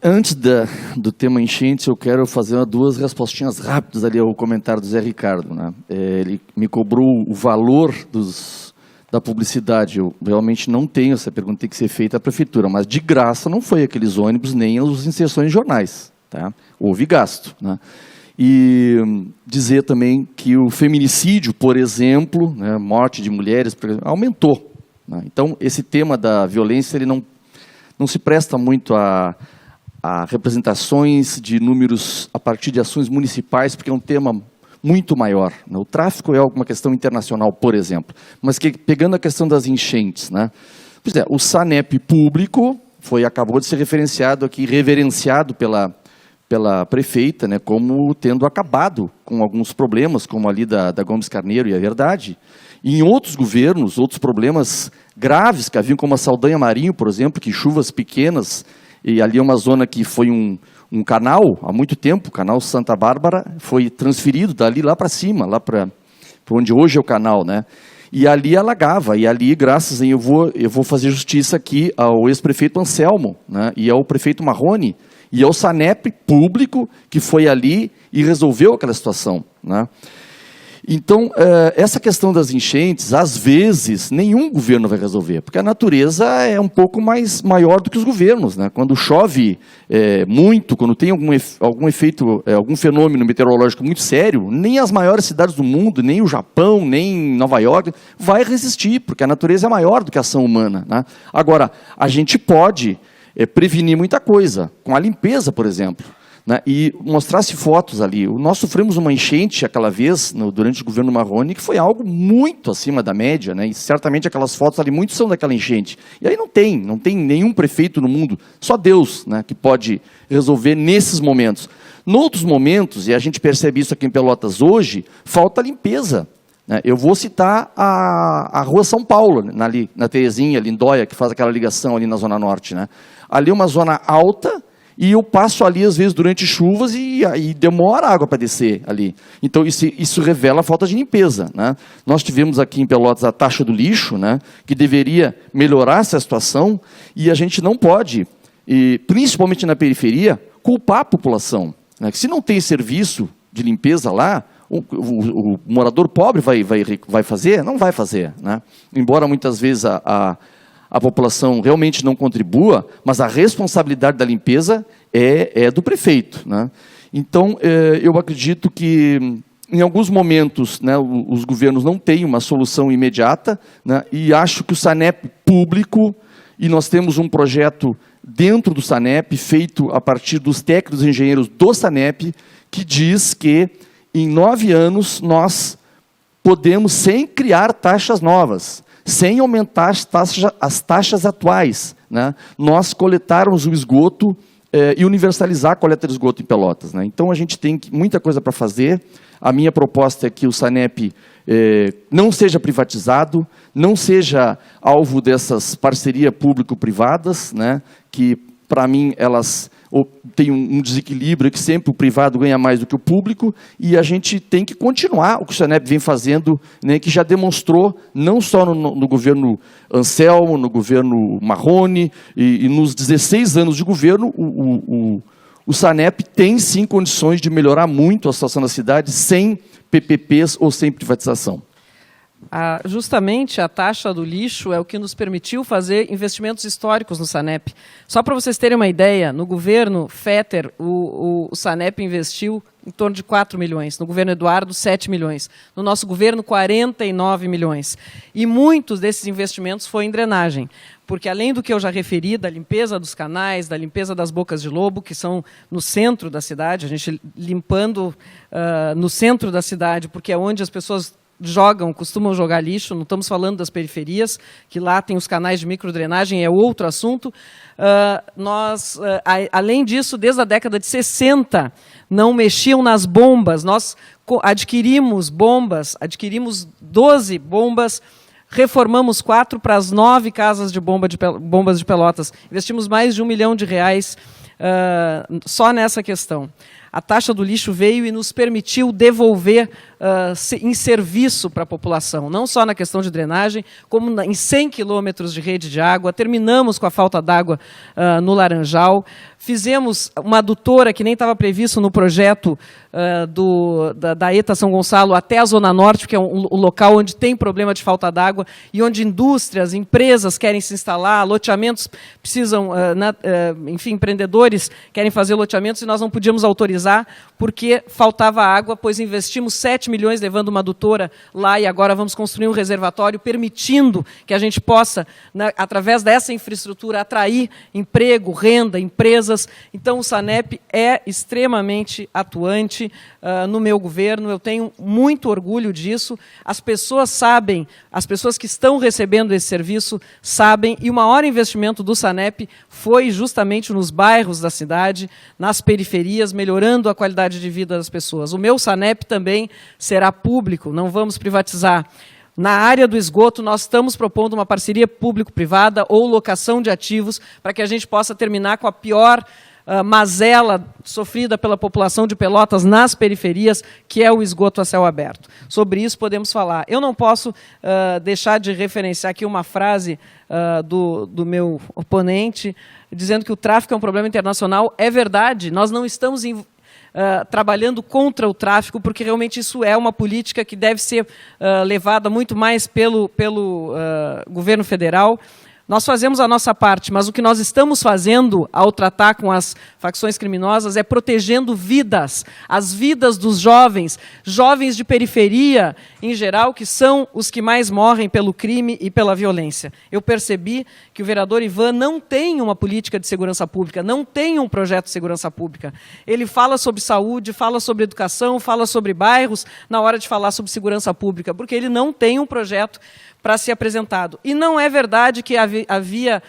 Antes do tema enchentes, eu quero fazer 2 respostinhas rápidas ali ao comentário do Zé Ricardo, né? Ele me cobrou o valor da publicidade. Eu realmente não tenho, essa pergunta tem que ser feita à prefeitura, mas de graça não foi aqueles ônibus nem as inserções em jornais, tá? Houve gasto, né? E dizer também que o feminicídio, por exemplo, né, morte de mulheres, aumentou, né? Então, esse tema da violência ele não se presta muito a representações de números a partir de ações municipais, porque é um tema muito maior, né? O tráfico é uma questão internacional, por exemplo. Mas pegando a questão das enchentes, né? Pois é, o SANEP público acabou de ser referenciado aqui, reverenciado pela prefeita, né, como tendo acabado com alguns problemas, como ali da Gomes Carneiro, e é verdade. E em outros governos, outros problemas graves que haviam, como a Saldanha Marinho, por exemplo, que chuvas pequenas, e ali é uma zona que foi um canal, há muito tempo, o canal Santa Bárbara, foi transferido dali lá para cima, lá para onde hoje é o canal, né? E ali alagava, e ali, graças a eu vou fazer justiça aqui ao ex-prefeito Anselmo, né? E ao prefeito Marrone, e ao SANEP público, que foi ali e resolveu aquela situação, né? Então, essa questão das enchentes, às vezes, nenhum governo vai resolver, porque a natureza é um pouco maior do que os governos, né? Quando chove muito, quando tem algum efeito, algum fenômeno meteorológico muito sério, nem as maiores cidades do mundo, nem o Japão, nem Nova York, vai resistir, porque a natureza é maior do que a ação humana, né? Agora, a gente pode prevenir muita coisa, com a limpeza, por exemplo, né? E mostrasse fotos ali. Nós sofremos uma enchente aquela vez, durante o governo Marrone, que foi algo muito acima da média, né? E certamente aquelas fotos ali, muitos são daquela enchente. E aí não tem nenhum prefeito no mundo, só Deus, né, que pode resolver nesses momentos. Noutros momentos, e a gente percebe isso aqui em Pelotas hoje, falta limpeza, né? Eu vou citar a Rua São Paulo, ali na Terezinha, Lindóia, que faz aquela ligação ali na Zona Norte, né? Ali é uma zona alta, e eu passo ali, às vezes, durante chuvas e demora a água para descer ali. Então, isso revela a falta de limpeza, né? Nós tivemos aqui em Pelotas a taxa do lixo, né, que deveria melhorar essa situação, e a gente não pode, principalmente na periferia, culpar a população, né? Se não tem serviço de limpeza lá, o morador pobre vai fazer? Não vai fazer, né? Embora muitas vezes a população realmente não contribua, mas a responsabilidade da limpeza é do prefeito, né? Então, eu acredito que, em alguns momentos, né, os governos não têm uma solução imediata, né, e acho que o SANEP público, e nós temos um projeto dentro do SANEP, feito a partir dos técnicos e engenheiros do SANEP, que diz que, em 9 anos, nós podemos, sem criar taxas novas, sem aumentar as taxas atuais, né, nós coletarmos o esgoto e universalizar a coleta de esgoto em Pelotas, né? Então, a gente tem muita coisa para fazer. A minha proposta é que o SANEP não seja privatizado, não seja alvo dessas parcerias público-privadas, né, que, para mim, elas tem um desequilíbrio que sempre o privado ganha mais do que o público, e a gente tem que continuar o que o Sanep vem fazendo, né, que já demonstrou, não só no governo Anselmo, no governo Marrone, e nos 16 anos de governo, o Sanep tem sim condições de melhorar muito a situação da cidade sem PPPs ou sem privatização. Justamente a taxa do lixo é o que nos permitiu fazer investimentos históricos no Sanep. Só para vocês terem uma ideia, no governo Fetter, o Sanep investiu em torno de 4 milhões, no governo Eduardo, 7 milhões, no nosso governo, 49 milhões. E muitos desses investimentos foi em drenagem, porque além do que eu já referi, da limpeza dos canais, da limpeza das bocas de lobo, que são no centro da cidade, a gente limpando no centro da cidade, porque é onde as pessoas costumam jogar lixo, não estamos falando das periferias, que lá tem os canais de microdrenagem, é outro assunto. Além disso, desde a década de 60, não mexiam nas bombas. Nós adquirimos 12 bombas, reformamos 4 para as 9 casas de bombas de Pelotas. Investimos mais de R$1 milhão só nessa questão. A taxa do lixo veio e nos permitiu devolver em serviço para a população, não só na questão de drenagem, como em 100 quilômetros de rede de água. Terminamos com a falta d'água no Laranjal. Fizemos uma adutora que nem estava previsto no projeto da ETA São Gonçalo até a Zona Norte, que é o local onde tem problema de falta d'água e onde indústrias, empresas querem se instalar, loteamentos precisam, enfim, empreendedores querem fazer loteamentos e nós não podíamos autorizar porque faltava água, pois investimos 7 milhões levando uma adutora lá e agora vamos construir um reservatório permitindo que a gente possa, através dessa infraestrutura, atrair emprego, renda, empresas. Então, o Sanep é extremamente atuante no meu governo, eu tenho muito orgulho disso, as pessoas sabem, as pessoas que estão recebendo esse serviço sabem, e o maior investimento do Sanep foi justamente nos bairros da cidade, nas periferias, melhorando a qualidade de vida das pessoas. O meu Sanep também será público, não vamos privatizar. Na área do esgoto, nós estamos propondo uma parceria público-privada ou locação de ativos para que a gente possa terminar com a pior mazela sofrida pela população de Pelotas nas periferias, que é o esgoto a céu aberto. Sobre isso podemos falar. Eu não posso deixar de referenciar aqui uma frase do meu oponente, dizendo que o tráfico é um problema internacional. É verdade, nós não estamos trabalhando contra o tráfico, porque realmente isso é uma política que deve ser levada muito mais pelo governo federal. Nós fazemos a nossa parte, mas o que nós estamos fazendo ao tratar com as facções criminosas é protegendo vidas, as vidas dos jovens, jovens de periferia em geral, que são os que mais morrem pelo crime e pela violência. Eu percebi que o vereador Ivan não tem uma política de segurança pública, não tem um projeto de segurança pública. Ele fala sobre saúde, fala sobre educação, fala sobre bairros, na hora de falar sobre segurança pública, porque ele não tem um projeto para ser apresentado. E não é verdade que havia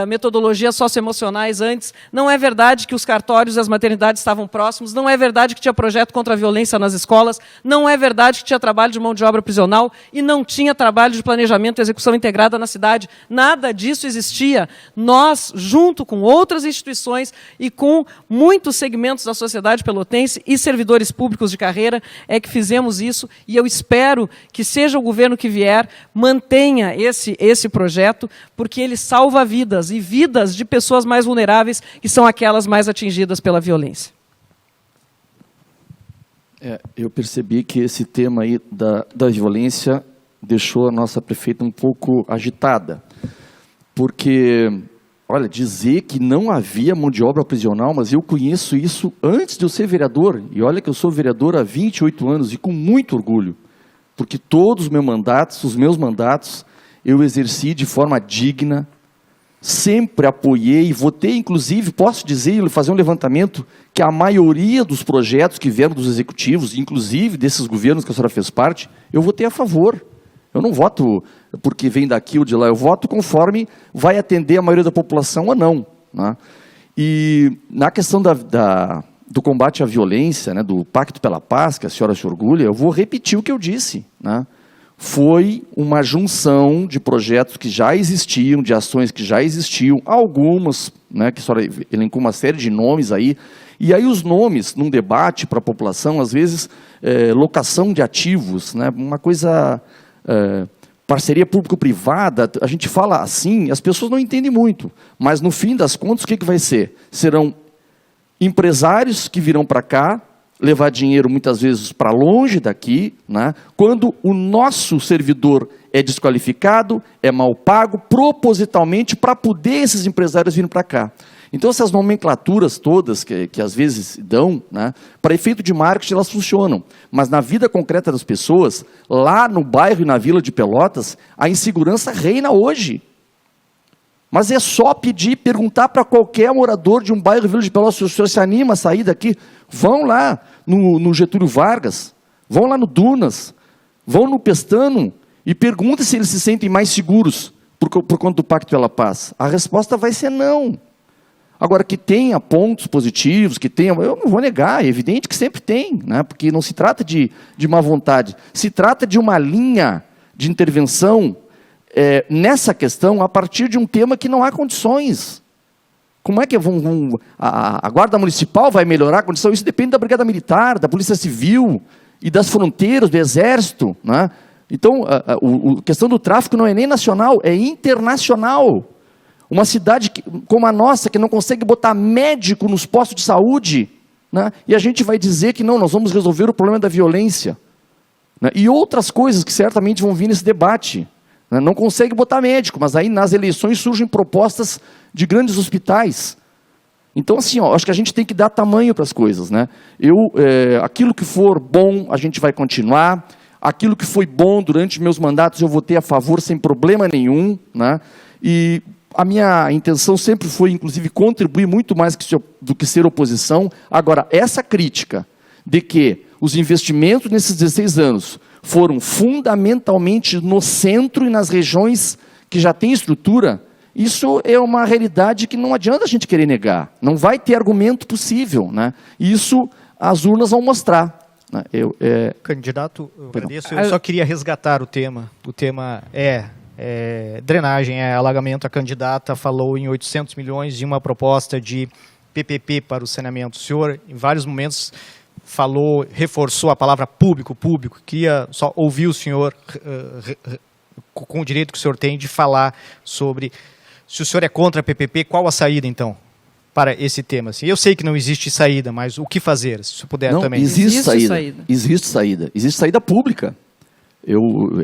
metodologias socioemocionais antes, não é verdade que os cartórios e as maternidades estavam próximos, não é verdade que tinha projeto contra a violência nas escolas, não é verdade que tinha trabalho de mão de obra prisional e não tinha trabalho de planejamento e execução integrada na cidade. Nada disso existia. Nós, junto com outras instituições e com muitos segmentos da sociedade pelotense e servidores públicos de carreira, é que fizemos isso, e eu espero que seja o governo que vier, mantenha esse projeto, porque ele salva vidas, e vidas de pessoas mais vulneráveis, que são aquelas mais atingidas pela violência. Eu percebi que esse tema aí da violência deixou a nossa prefeita um pouco agitada, porque, olha, dizer que não havia mão de obra prisional, mas eu conheço isso antes de eu ser vereador, e olha que eu sou vereador há 28 anos, e com muito orgulho, porque todos os meus mandatos, eu exerci de forma digna, sempre apoiei e votei, inclusive, posso dizer, fazer um levantamento, que a maioria dos projetos que vieram dos executivos, inclusive desses governos que a senhora fez parte, eu votei a favor. Eu não voto porque vem daqui ou de lá, eu voto conforme vai atender a maioria da população ou não, né? E na questão do combate à violência, né, do Pacto pela Paz, que a senhora se orgulha, eu vou repetir o que eu disse, né? foi uma junção de projetos que já existiam, de ações que já existiam, algumas, né, que só elencou uma série de nomes aí, e aí os nomes, num debate para a população, às vezes, locação de ativos, né, uma coisa, parceria público-privada, a gente fala assim, as pessoas não entendem muito, mas no fim das contas, o que vai ser? Serão empresários que virão para cá, levar dinheiro muitas vezes para longe daqui, né? Quando o nosso servidor é desqualificado, é mal pago, propositalmente para poder esses empresários virem para cá. Então essas nomenclaturas todas que às vezes dão, né, para efeito de marketing elas funcionam, mas na vida concreta das pessoas, lá no bairro e na vila de Pelotas, a insegurança reina hoje. Mas é só pedir, perguntar para qualquer morador de um bairro, Vila de Pelotas, se o senhor se anima a sair daqui. Vão lá no Getúlio Vargas, vão lá no Dunas, vão no Pestano e perguntem se eles se sentem mais seguros por conta do Pacto pela Paz. A resposta vai ser não. Agora, que tenha pontos positivos, que tenha... Eu não vou negar, é evidente que sempre tem, né? Porque não se trata de má vontade. Se trata de uma linha de intervenção nessa questão a partir de um tema que não há condições. Como é que a Guarda Municipal vai melhorar a condição? Isso depende da Brigada Militar, da Polícia Civil e das fronteiras, do Exército, né? Então, a questão do tráfico não é nem nacional, é internacional. Uma cidade como a nossa, que não consegue botar médico nos postos de saúde, né? E a gente vai dizer que não, nós vamos resolver o problema da violência, né? E outras coisas que certamente vão vir nesse debate. Não consegue botar médico, mas aí nas eleições surgem propostas de grandes hospitais. Então, assim, acho que a gente tem que dar tamanho para as coisas, né? Aquilo que for bom, a gente vai continuar. Aquilo que foi bom durante meus mandatos, eu votei a favor sem problema nenhum, né? E a minha intenção sempre foi, inclusive, contribuir muito mais do que ser oposição. Agora, essa crítica de que os investimentos nesses 16 anos foram fundamentalmente no centro e nas regiões que já têm estrutura, isso é uma realidade que não adianta a gente querer negar. Não vai ter argumento possível, né? Isso as urnas vão mostrar. Né? Candidato, eu agradeço. Eu só queria resgatar o tema. O tema é drenagem, é alagamento. A candidata falou em 800 milhões de uma proposta de PPP para o saneamento. O senhor, em vários momentos, falou, reforçou a palavra público. Queria só ouvir o senhor, com o direito que o senhor tem de falar sobre, se o senhor é contra a PPP, qual a saída, então, para esse tema? Assim, eu sei que não existe saída, mas o que fazer, se puder também. Existe saída. Existe saída pública.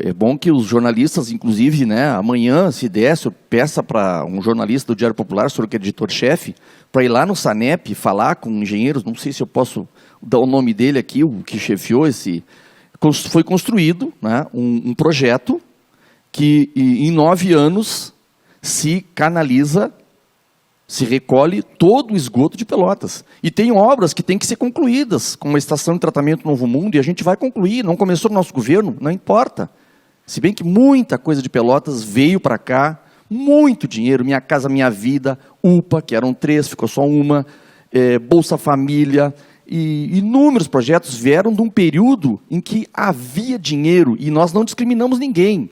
É bom que os jornalistas, inclusive, né, amanhã, se der, eu peça para um jornalista do Diário Popular, o senhor que é editor-chefe, para ir lá no SANEP, falar com engenheiros, não sei se eu posso dar o nome dele aqui, o que chefiou foi construído, né, um projeto que em 9 anos se canaliza, se recolhe todo o esgoto de Pelotas. E tem obras que têm que ser concluídas, como a estação de tratamento Novo Mundo, e a gente vai concluir, não começou no nosso governo, não importa. Se bem que muita coisa de Pelotas veio para cá, muito dinheiro, Minha Casa Minha Vida, UPA, que eram 3, ficou só uma, Bolsa Família, e inúmeros projetos vieram de um período em que havia dinheiro, e nós não discriminamos ninguém.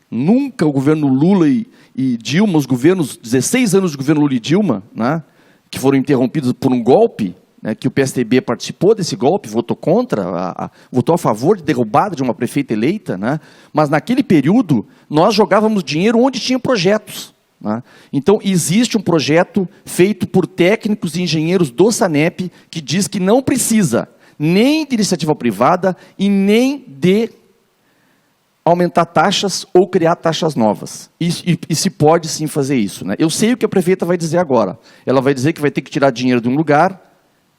Nunca o governo Lula e Dilma, os governos, 16 anos de governo Lula e Dilma, né, que foram interrompidos por um golpe, né, que o PSDB participou desse golpe, votou contra, votou a favor de derrubada de uma prefeita eleita, né, mas naquele período nós jogávamos dinheiro onde tinha projetos. Né. Então existe um projeto feito por técnicos e engenheiros do SANEP que diz que não precisa nem de iniciativa privada e nem de aumentar taxas ou criar taxas novas. E se pode sim fazer isso. Né? Eu sei o que a prefeita vai dizer agora. Ela vai dizer que vai ter que tirar dinheiro de um lugar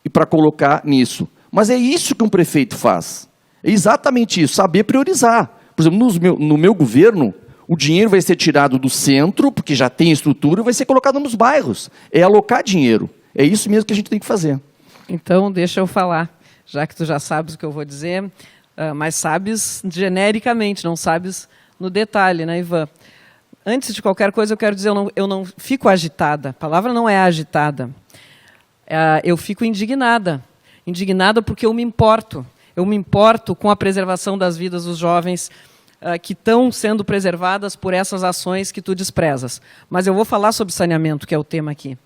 e para colocar nisso. Mas é isso que um prefeito faz. É exatamente isso, saber priorizar. Por exemplo, no meu governo, o dinheiro vai ser tirado do centro, porque já tem estrutura, e vai ser colocado nos bairros. É alocar dinheiro. É isso mesmo que a gente tem que fazer. Então, deixa eu falar, já que tu já sabes o que eu vou dizer... mas sabes genericamente, não sabes no detalhe, né, Ivan? Antes de qualquer coisa, eu quero dizer, eu não fico agitada. A palavra não é agitada. Eu fico indignada. Indignada porque eu me importo. Eu me importo com a preservação das vidas dos jovens. que estão sendo preservadas por essas ações que tu desprezas. Mas eu vou falar sobre saneamento, que é o tema aqui.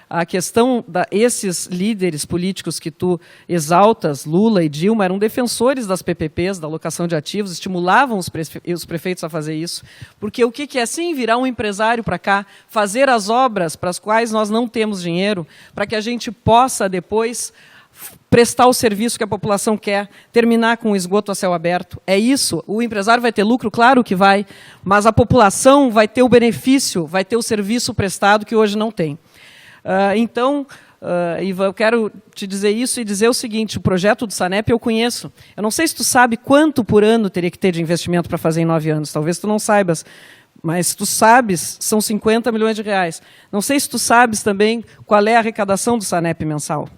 A questão esses líderes políticos que tu exaltas, Lula e Dilma, eram defensores das PPPs, da alocação de ativos, estimulavam os prefeitos a fazer isso, porque o que é sim virar um empresário para cá, fazer as obras para as quais nós não temos dinheiro, para que a gente possa depois prestar o serviço que a população quer, terminar com o esgoto a céu aberto. É isso. O empresário vai ter lucro? Claro que vai, mas a população vai ter o benefício, vai ter o serviço prestado que hoje não tem. Então, Ivan, eu quero te dizer isso e dizer o seguinte, o projeto do Sanep eu conheço. Eu não sei se tu sabe quanto por ano teria que ter de investimento para fazer em 9 anos, talvez tu não saibas, mas tu sabes, são 50 milhões de reais. Não sei se tu sabes também qual é a arrecadação do Sanep mensal.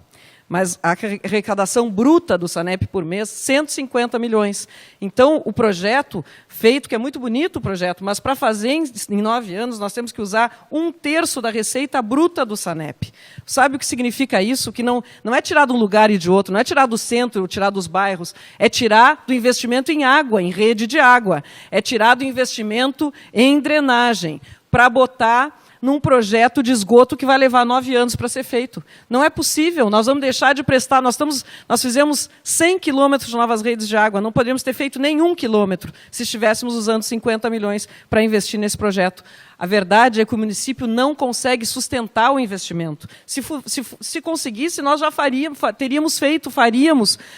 Mas a arrecadação bruta do Sanep por mês, 150 milhões. Então, o projeto feito, que é muito bonito o projeto, mas para fazer em 9 anos, nós temos que usar 1/3 da receita bruta do Sanep. Sabe o que significa isso? Que não é tirar de um lugar e de outro, não é tirar do centro, tirar dos bairros, é tirar do investimento em água, em rede de água, é tirar do investimento em drenagem, para botar num projeto de esgoto que vai levar 9 anos para ser feito. Não é possível, nós vamos deixar de prestar, nós fizemos 100 quilômetros de novas redes de água, não poderíamos ter feito nenhum quilômetro se estivéssemos usando 50 milhões para investir nesse projeto. A verdade é que o município não consegue sustentar o investimento. Se conseguisse, nós já faríamos,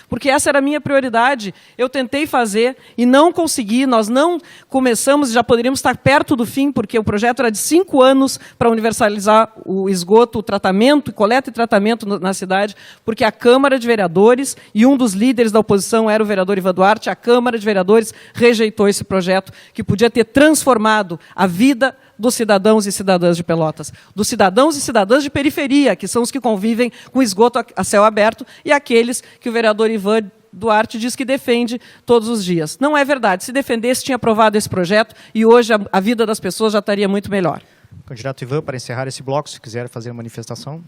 porque essa era a minha prioridade. Eu tentei fazer e não consegui, nós não começamos, já poderíamos estar perto do fim, porque o projeto era de 5 anos para universalizar o esgoto, o tratamento, coleta e tratamento na cidade, porque a Câmara de Vereadores, e um dos líderes da oposição era o vereador Ivan Duarte, a Câmara de Vereadores rejeitou esse projeto, que podia ter transformado a vida dos cidadãos e cidadãs de Pelotas, dos cidadãos e cidadãs de periferia, que são os que convivem com esgoto a céu aberto, e aqueles que o vereador Ivan Duarte diz que defende todos os dias. Não é verdade. Se defendesse, tinha aprovado esse projeto, e hoje a vida das pessoas já estaria muito melhor. Candidato Ivan, para encerrar esse bloco, se quiser fazer a manifestação.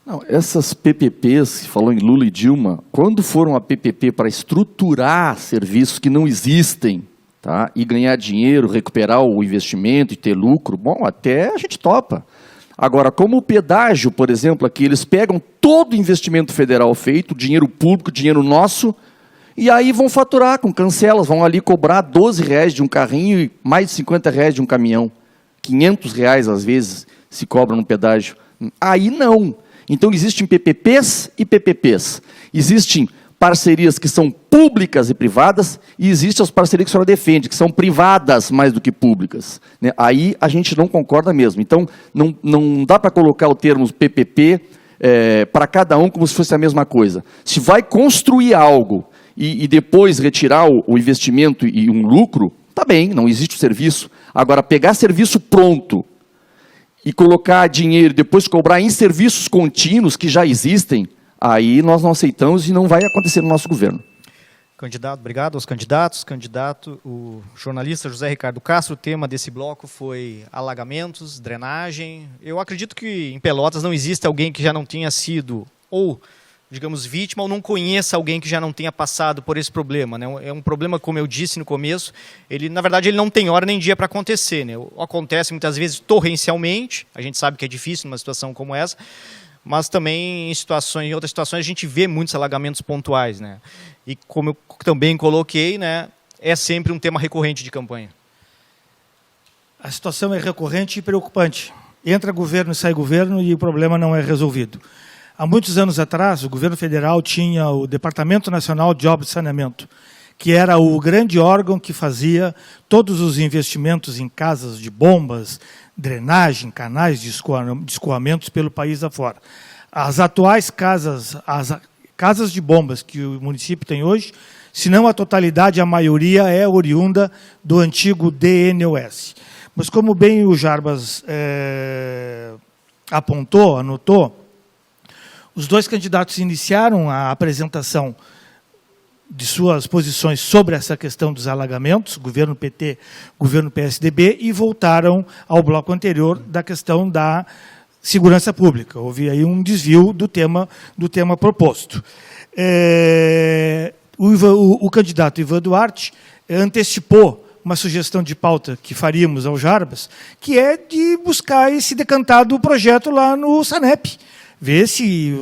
Não, essas PPPs, que falou em Lula e Dilma, quando foram a PPP para estruturar serviços que não existem, tá, e ganhar dinheiro, recuperar o investimento e ter lucro, bom, até a gente topa. Agora, como o pedágio, por exemplo, aqui, eles pegam todo o investimento federal feito, dinheiro público, dinheiro nosso, e aí vão faturar com cancelas, vão ali cobrar R$12 de um carrinho e mais de R$50 de um caminhão. R$500, às vezes, se cobra no pedágio. Aí não. Então, existem PPPs e PPPs. Existem parcerias que são públicas e privadas, e existem as parcerias que a senhora defende, que são privadas mais do que públicas. Né? Aí a gente não concorda mesmo. Então, não dá para colocar o termo PPP para cada um como se fosse a mesma coisa. Se vai construir algo e depois retirar o investimento e um lucro, tá bem, não existe o serviço. Agora, pegar serviço pronto e colocar dinheiro e depois cobrar em serviços contínuos que já existem, aí nós não aceitamos e não vai acontecer no nosso governo. Candidato, obrigado aos candidatos. Candidato, o jornalista José Ricardo Castro, o tema desse bloco foi alagamentos, drenagem. Eu acredito que em Pelotas não existe alguém que já não tenha sido, ou, digamos, vítima, ou não conheça alguém que já não tenha passado por esse problema. Né? É um problema, como eu disse no começo, na verdade ele não tem hora nem dia para acontecer. Né? Acontece muitas vezes torrencialmente, a gente sabe que é difícil numa situação como essa, mas também em outras situações a gente vê muitos alagamentos pontuais. Né? E como eu também coloquei, né, é sempre um tema recorrente de campanha. A situação é recorrente e preocupante. Entra governo e sai governo e o problema não é resolvido. Há muitos anos atrás, o governo federal tinha o Departamento Nacional de Obras e Saneamento, que era o grande órgão que fazia todos os investimentos em casas de bombas, drenagem, canais de escoamentos pelo país afora. As atuais casas de bombas que o município tem hoje, se não a totalidade, a maioria é oriunda do antigo DNOS. Mas como bem o Jarbas anotou, os dois candidatos iniciaram a apresentação de suas posições sobre essa questão dos alagamentos, governo PT, governo PSDB, e voltaram ao bloco anterior da questão da segurança pública. Houve aí um desvio do tema proposto. o candidato Ivan Duarte antecipou uma sugestão de pauta que faríamos ao Jarbas, que é de buscar esse decantado projeto lá no SANEP. Ver se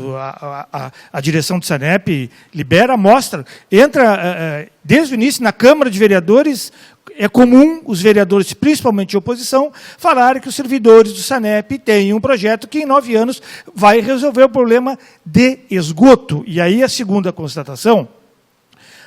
a direção do SANEP libera, mostra, entra desde o início na Câmara de Vereadores. É comum os vereadores, principalmente de oposição, falarem que os servidores do SANEP têm um projeto que em 9 anos vai resolver o problema de esgoto. E aí a segunda constatação,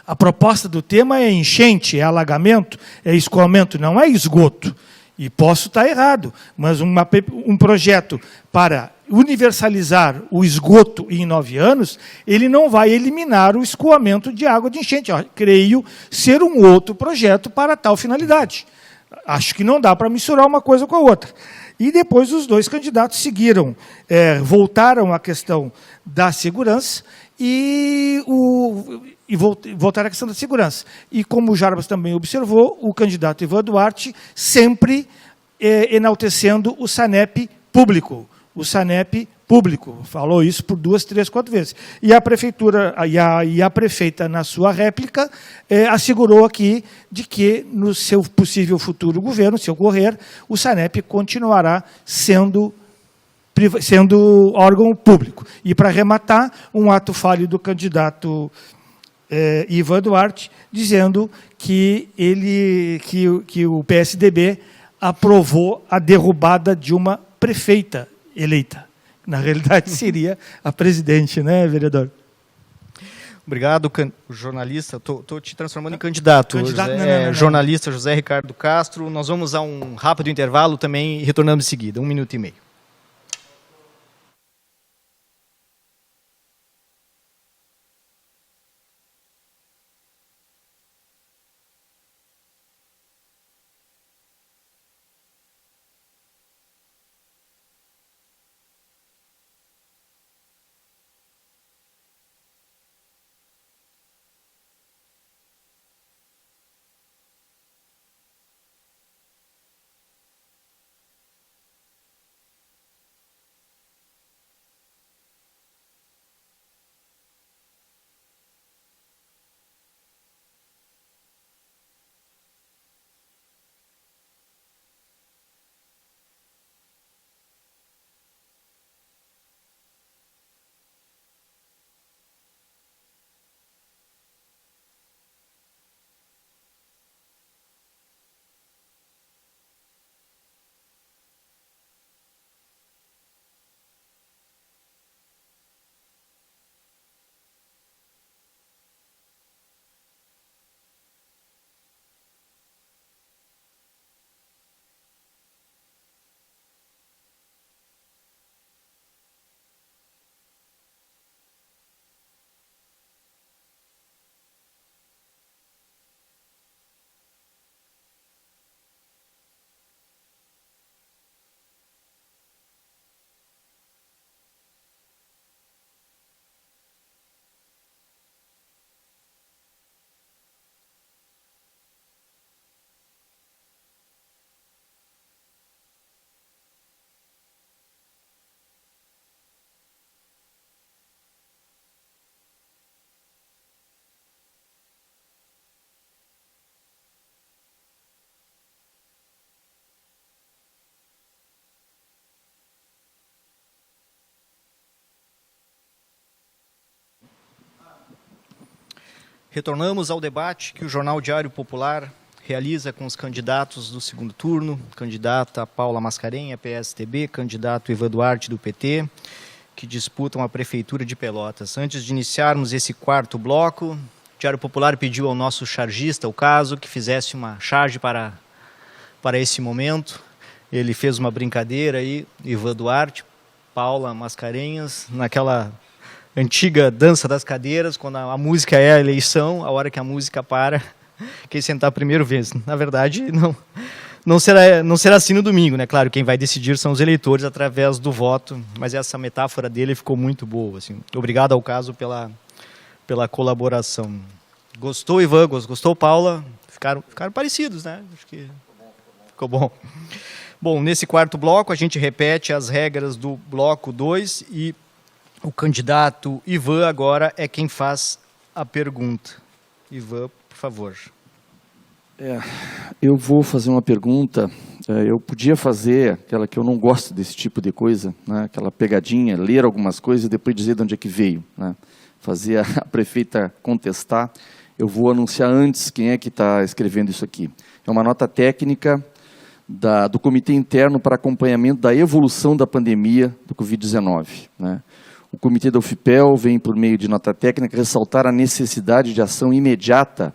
a proposta do tema é enchente, é alagamento, é escoamento, não é esgoto. E posso estar errado, mas um projeto para universalizar o esgoto em 9 anos, ele não vai eliminar o escoamento de água de enchente. Eu creio ser um outro projeto para tal finalidade. Acho que não dá para misturar uma coisa com a outra. E depois os dois candidatos seguiram, voltaram à questão da segurança e voltaram à questão da segurança. E como o Jarbas também observou, o candidato Ivan Duarte sempre enaltecendo o SANEP público. O SANEP público, falou isso por 2, 3, 4 vezes. E a prefeitura e a prefeita, na sua réplica, assegurou aqui de que, no seu possível futuro governo, se ocorrer, o SANEP continuará sendo órgão público. E, para arrematar, um ato falho do candidato Ivan Duarte, dizendo que o PSDB aprovou a derrubada de uma prefeita eleita. Na realidade, seria a presidente, né, vereador? Obrigado, jornalista. Estou te transformando em candidato. Não. Jornalista José Ricardo Castro. Nós vamos a um rápido intervalo também e retornamos em seguida, 1 minuto e meio. Retornamos ao debate que o Jornal Diário Popular realiza com os candidatos do segundo turno, candidata Paula Mascarenha, PSTB, candidato Ivan Duarte, do PT, que disputam a Prefeitura de Pelotas. Antes de iniciarmos esse quarto bloco, o Diário Popular pediu ao nosso chargista, o Caso, que fizesse uma charge para esse momento. Ele fez uma brincadeira aí, Ivan Duarte, Paula Mascarenhas, naquela antiga dança das cadeiras, quando a música é a eleição, a hora que a música para, quem sentar primeiro vence. Na verdade, não será assim no domingo, né? Claro, quem vai decidir são os eleitores através do voto, mas essa metáfora dele ficou muito boa. Assim. Obrigado ao Caso pela colaboração. Gostou, Ivan? Gostou, Paula? Ficaram parecidos, né? Acho que ficou bom. Bom, nesse quarto bloco, a gente repete as regras do bloco 2 e o candidato Ivan agora é quem faz a pergunta. Ivan, por favor. Eu vou fazer uma pergunta. Eu podia fazer aquela que eu não gosto desse tipo de coisa, né? Aquela pegadinha, ler algumas coisas e depois dizer de onde é que veio, né? Fazer a prefeita contestar. Eu vou anunciar antes quem é que está escrevendo isso aqui. É uma nota técnica do Comitê Interno para Acompanhamento da Evolução da Pandemia do Covid-19, né? O Comitê da UFPEL vem, por meio de nota técnica, ressaltar a necessidade de ação imediata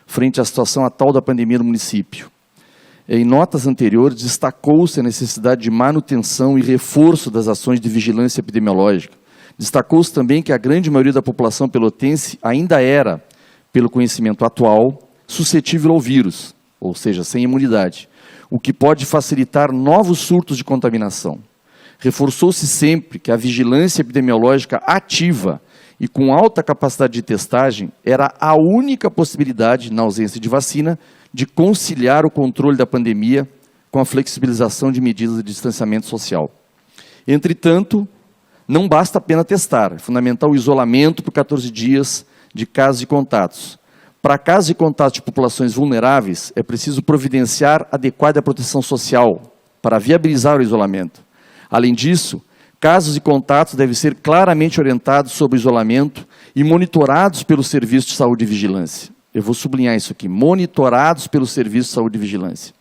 frente à situação atual da pandemia no município. Em notas anteriores, destacou-se a necessidade de manutenção e reforço das ações de vigilância epidemiológica. Destacou-se também que a grande maioria da população pelotense ainda era, pelo conhecimento atual, suscetível ao vírus, ou seja, sem imunidade, o que pode facilitar novos surtos de contaminação. Reforçou-se sempre que a vigilância epidemiológica ativa e com alta capacidade de testagem era a única possibilidade, na ausência de vacina, de conciliar o controle da pandemia com a flexibilização de medidas de distanciamento social. Entretanto, não basta apenas testar, é fundamental o isolamento por 14 dias de casos e contatos. Para casos e contatos de populações vulneráveis, é preciso providenciar adequada proteção social para viabilizar o isolamento. Além disso, casos e contatos devem ser claramente orientados sobre o isolamento e monitorados pelo Serviço de Saúde e Vigilância. Eu vou sublinhar isso aqui, monitorados pelo Serviço de Saúde e Vigilância.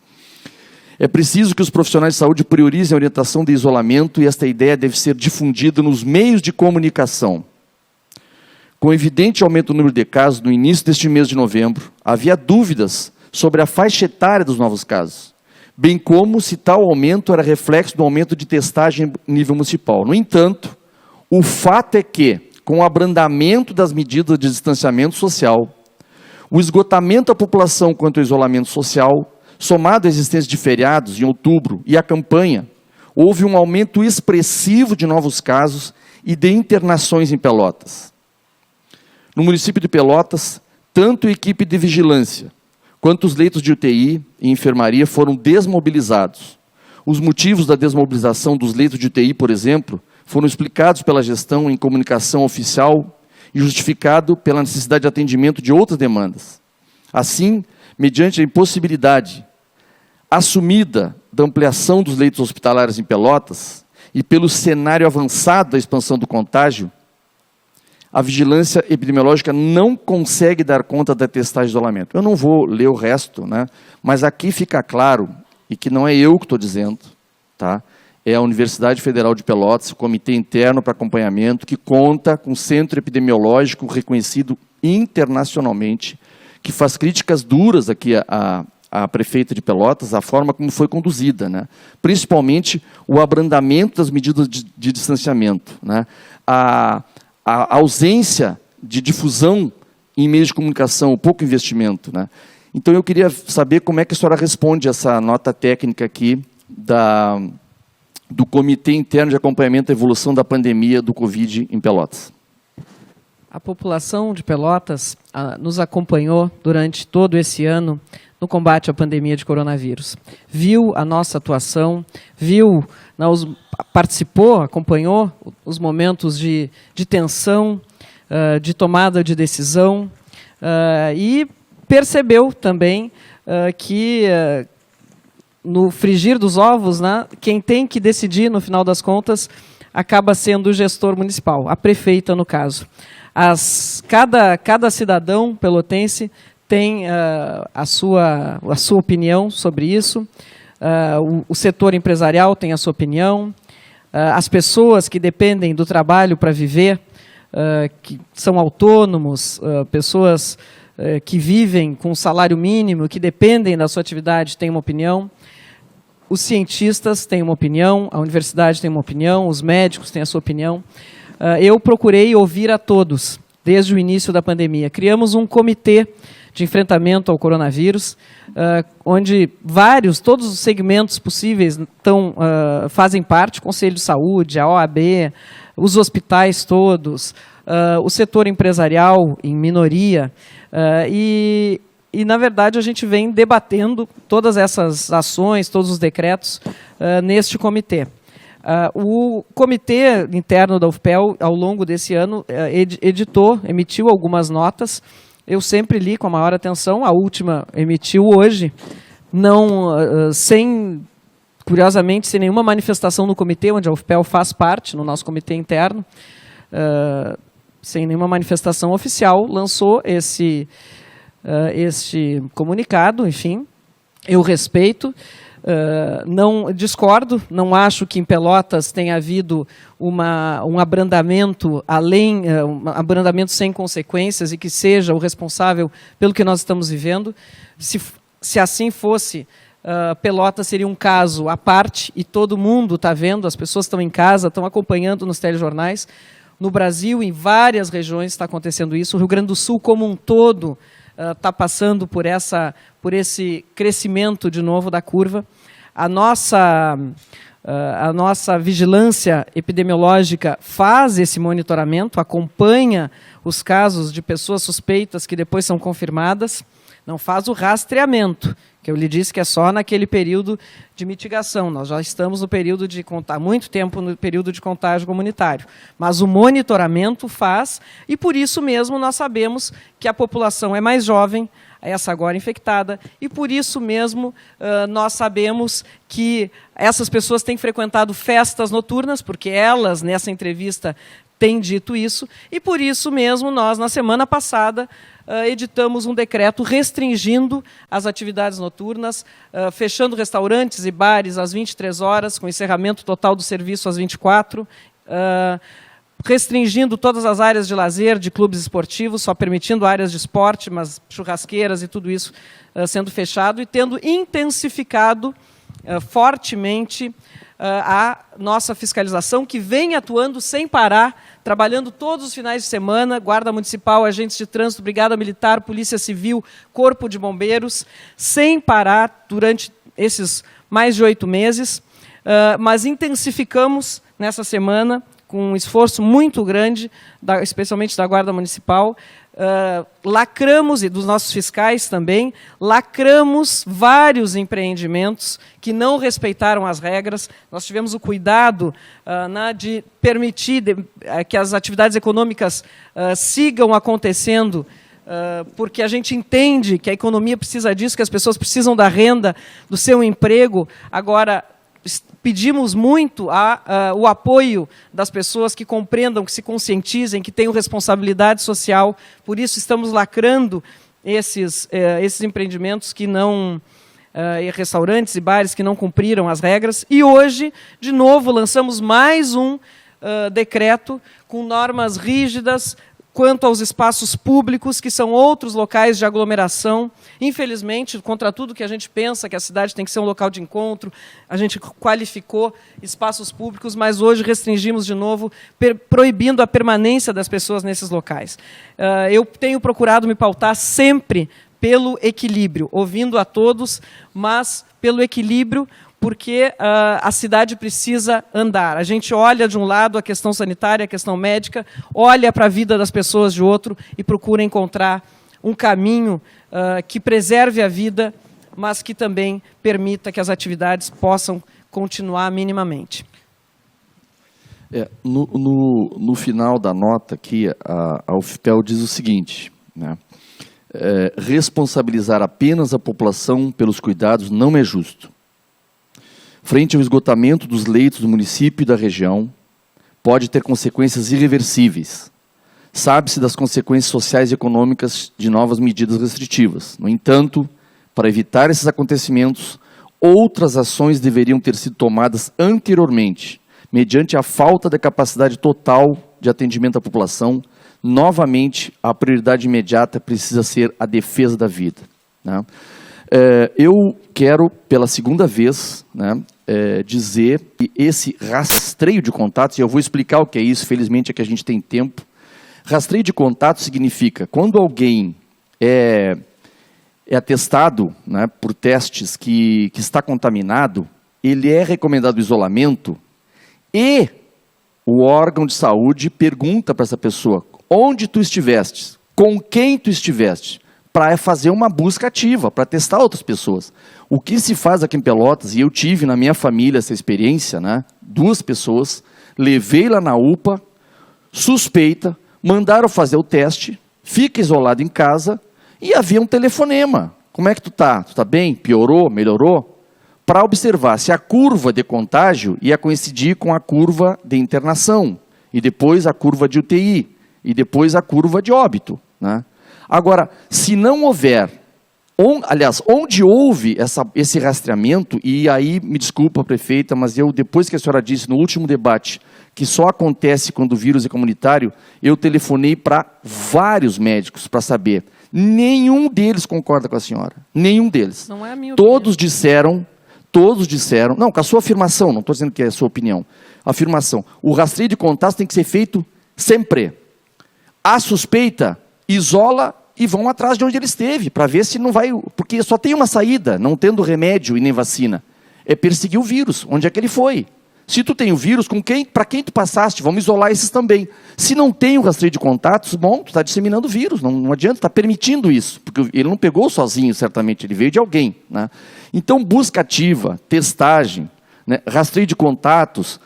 É preciso que os profissionais de saúde priorizem a orientação de isolamento e esta ideia deve ser difundida nos meios de comunicação. Com evidente aumento do número de casos no início deste mês de novembro, havia dúvidas sobre a faixa etária dos novos casos, bem como se tal aumento era reflexo do aumento de testagem em nível municipal. No entanto, o fato é que, com o abrandamento das medidas de distanciamento social, o esgotamento da população quanto ao isolamento social, somado à existência de feriados em outubro e a campanha, houve um aumento expressivo de novos casos e de internações em Pelotas. No município de Pelotas, tanto a equipe de vigilância quanto os leitos de UTI e enfermaria foram desmobilizados. Os motivos da desmobilização dos leitos de UTI, por exemplo, foram explicados pela gestão em comunicação oficial e justificado pela necessidade de atendimento de outras demandas. Assim, mediante a impossibilidade assumida da ampliação dos leitos hospitalares em Pelotas e pelo cenário avançado da expansão do contágio, a vigilância epidemiológica não consegue dar conta da testagem de isolamento. Eu não vou ler o resto, né? Mas aqui fica claro, e que não é eu que estou dizendo, tá? É a Universidade Federal de Pelotas, o Comitê Interno para Acompanhamento, que conta com um centro epidemiológico reconhecido internacionalmente, que faz críticas duras aqui à prefeita de Pelotas, a forma como foi conduzida, né? Principalmente o abrandamento das medidas de distanciamento, né? A ausência de difusão em meios de comunicação, o pouco investimento, né? Então eu queria saber como é que a senhora responde essa nota técnica aqui do Comitê Interno de Acompanhamento da Evolução da Pandemia do Covid em Pelotas. A população de Pelotas nos acompanhou durante todo esse ano no combate à pandemia de coronavírus. Viu a nossa atuação, participou, acompanhou os momentos de tensão, de tomada de decisão e percebeu também que no frigir dos ovos, né, quem tem que decidir, no final das contas, acaba sendo o gestor municipal, a prefeita, no caso. Cada cidadão pelotense tem a sua opinião sobre isso, o setor empresarial tem a sua opinião, as pessoas que dependem do trabalho para viver, que são autônomos, pessoas que vivem com salário mínimo, que dependem da sua atividade, têm uma opinião. Os cientistas têm uma opinião, a universidade tem uma opinião, os médicos têm a sua opinião. Eu procurei ouvir a todos, desde o início da pandemia. Criamos um comitê de enfrentamento ao coronavírus, onde todos os segmentos possíveis fazem parte, o Conselho de Saúde, a OAB, os hospitais todos, o setor empresarial em minoria, e, na verdade, a gente vem debatendo todas essas ações, todos os decretos neste comitê. O comitê interno da UFPEL, ao longo desse ano, emitiu algumas notas eu sempre li com a maior atenção, a última emitiu hoje, não, curiosamente, sem nenhuma manifestação no comitê, onde a UFPEL faz parte, no nosso comitê interno, sem nenhuma manifestação oficial, lançou este comunicado, enfim, eu respeito, não discordo, não acho que em Pelotas tenha havido um abrandamento um abrandamento sem consequências e que seja o responsável pelo que nós estamos vivendo. Se assim fosse, Pelotas seria um caso à parte e todo mundo está vendo, as pessoas estão em casa, estão acompanhando nos telejornais. No Brasil, em várias regiões está acontecendo isso. O Rio Grande do Sul, como um todo, está passando por esse crescimento de novo da curva. A nossa vigilância epidemiológica faz esse monitoramento, acompanha os casos de pessoas suspeitas que depois são confirmadas, não faz o rastreamento, que eu lhe disse que é só naquele período de mitigação. Nós já estamos no período de há muito tempo no período de contágio comunitário. Mas o monitoramento faz, e por isso mesmo nós sabemos que a população é mais jovem, essa agora infectada, e por isso mesmo nós sabemos que essas pessoas têm frequentado festas noturnas, porque elas, nessa entrevista, têm dito isso, e por isso mesmo nós, na semana passada, editamos um decreto restringindo as atividades noturnas, fechando restaurantes e bares às 23 horas, com encerramento total do serviço às 24, restringindo todas as áreas de lazer, de clubes esportivos, só permitindo áreas de esporte, mas churrasqueiras e tudo isso sendo fechado, e tendo intensificado fortemente a nossa fiscalização, que vem atuando sem parar, trabalhando todos os finais de semana, Guarda Municipal, agentes de trânsito, Brigada Militar, Polícia Civil, Corpo de Bombeiros, sem parar durante esses mais de 8 meses, mas intensificamos nessa semana, com um esforço muito grande, especialmente da Guarda Municipal, lacramos, e dos nossos fiscais também, lacramos vários empreendimentos que não respeitaram as regras. Nós tivemos o cuidado de permitir que as atividades econômicas sigam acontecendo, porque a gente entende que a economia precisa disso, que as pessoas precisam da renda, do seu emprego. Agora, pedimos muito o apoio das pessoas que compreendam, que se conscientizem, que tenham responsabilidade social. Por isso estamos lacrando esses empreendimentos que não, restaurantes e bares que não cumpriram as regras. E hoje, de novo, lançamos mais um decreto com normas rígidas quanto aos espaços públicos, que são outros locais de aglomeração. Infelizmente, contra tudo que a gente pensa, que a cidade tem que ser um local de encontro, a gente qualificou espaços públicos, mas hoje restringimos de novo, proibindo a permanência das pessoas nesses locais. Eu tenho procurado me pautar sempre pelo equilíbrio, ouvindo a todos, mas pelo equilíbrio, porque a cidade precisa andar. A gente olha de um lado a questão sanitária, a questão médica, olha para a vida das pessoas de outro e procura encontrar um caminho que preserve a vida, mas que também permita que as atividades possam continuar minimamente. No final da nota aqui, a UFPEL diz o seguinte, né? Responsabilizar apenas a população pelos cuidados não é justo. Frente ao esgotamento dos leitos do município e da região, pode ter consequências irreversíveis. Sabe-se das consequências sociais e econômicas de novas medidas restritivas. No entanto, para evitar esses acontecimentos, outras ações deveriam ter sido tomadas anteriormente, mediante a falta de capacidade total de atendimento à população. Novamente, a prioridade imediata precisa ser a defesa da vida, né? Eu quero, pela segunda vez, né, dizer que esse rastreio de contatos, e eu vou explicar o que é isso, felizmente é que a gente tem tempo. Rastreio de contatos significa, quando alguém é atestado, né, por testes que está contaminado, ele é recomendado isolamento e o órgão de saúde pergunta para essa pessoa onde tu estiveste, com quem tu estiveste, para fazer uma busca ativa, para testar outras pessoas. O que se faz aqui em Pelotas, e eu tive na minha família essa experiência, né? 2 pessoas, levei lá na UPA, suspeita, mandaram fazer o teste, fica isolado em casa e havia um telefonema. Como é que tu tá? Tu tá bem? Piorou? Melhorou? Para observar se a curva de contágio ia coincidir com a curva de internação, e depois a curva de UTI, e depois a curva de óbito, né? Agora, se não houver, onde houve esse rastreamento, e aí, me desculpa, prefeita, mas depois que a senhora disse no último debate que só acontece quando o vírus é comunitário, eu telefonei para vários médicos para saber. Nenhum deles concorda com a senhora. Nenhum deles. Não é a minha Todos disseram, não, com a sua afirmação, não estou dizendo que é a sua opinião, afirmação, o rastreio de contatos tem que ser feito sempre. A suspeita, isola e vão atrás de onde ele esteve, para ver se não vai, porque só tem uma saída, não tendo remédio e nem vacina, é perseguir o vírus, onde é que ele foi. Se tu tem o vírus, para quem tu passaste, vamos isolar esses também. Se não tem o rastreio de contatos, bom, tu está disseminando o vírus, não adianta, está permitindo isso, porque ele não pegou sozinho, certamente, ele veio de alguém, né? Então, busca ativa, testagem, né, rastreio de contatos,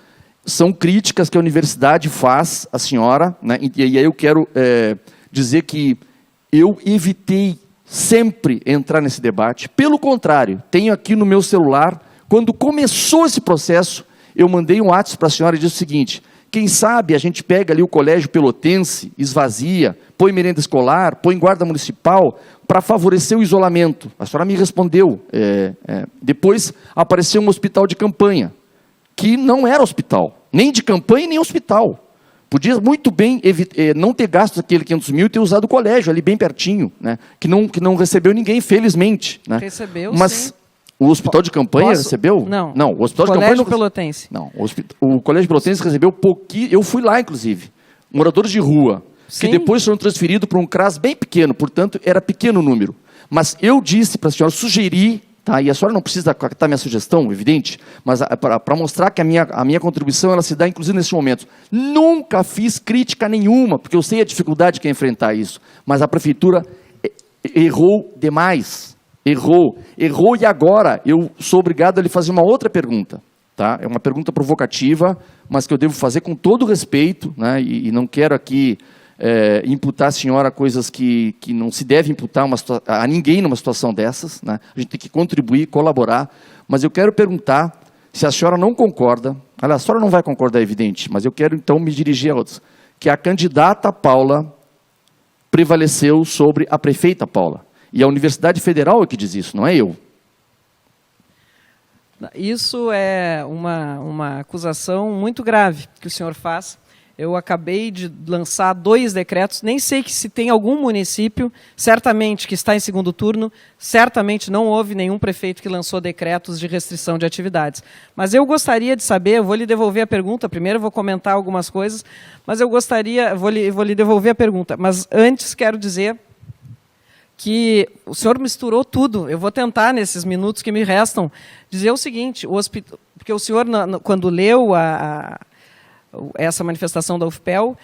são críticas que a universidade faz à senhora, né? E aí eu quero dizer que eu evitei sempre entrar nesse debate. Pelo contrário, tenho aqui no meu celular, quando começou esse processo, eu mandei um WhatsApp para a senhora e disse o seguinte: quem sabe a gente pega ali o Colégio Pelotense, esvazia, põe merenda escolar, põe guarda municipal, para favorecer o isolamento. A senhora me respondeu. Depois apareceu um hospital de campanha, que não era hospital, nem de campanha nem hospital. Podia muito bem não ter gasto aquele 500 mil e ter usado o colégio ali bem pertinho, né? que não recebeu ninguém, felizmente. Né? Recebeu, mas sim. O hospital de campanha recebeu? Não. Não, o hospital de campanha Colégio Pelotense. Não, o Colégio Pelotense recebeu pouquinho. Eu fui lá, inclusive. Moradores de rua, Sim. que depois foram transferidos para um CRAS bem pequeno, portanto, era pequeno o número. Mas eu disse para a senhora, sugeri, tá? E a senhora não precisa acatar minha sugestão, evidente, mas para mostrar que a minha contribuição ela se dá, inclusive, nesse momento. Nunca fiz crítica nenhuma, porque eu sei a dificuldade que é enfrentar isso. Mas a prefeitura errou demais. Errou, e agora eu sou obrigado a lhe fazer uma outra pergunta. Tá? É uma pergunta provocativa, mas que eu devo fazer com todo respeito, né? E não quero aqui imputar à senhora coisas que não se deve imputar a ninguém numa situação dessas. Né? A gente tem que contribuir, colaborar, mas eu quero perguntar se a senhora não concorda, a senhora não vai concordar, é evidente, mas eu quero então me dirigir a outros, que a candidata Paula prevaleceu sobre a prefeita Paula. E a Universidade Federal é que diz isso, não é eu. Isso é uma acusação muito grave que o senhor faz. Eu acabei de lançar 2 decretos, nem sei que se tem algum município, certamente que está em segundo turno, certamente não houve nenhum prefeito que lançou decretos de restrição de atividades. Mas eu gostaria de saber, eu vou lhe devolver a pergunta, primeiro eu vou comentar algumas coisas, mas eu vou lhe devolver a pergunta. Mas antes quero dizer que o senhor misturou tudo. Eu vou tentar, nesses minutos que me restam, dizer o seguinte, porque o senhor, quando leu essa manifestação da UFPEL,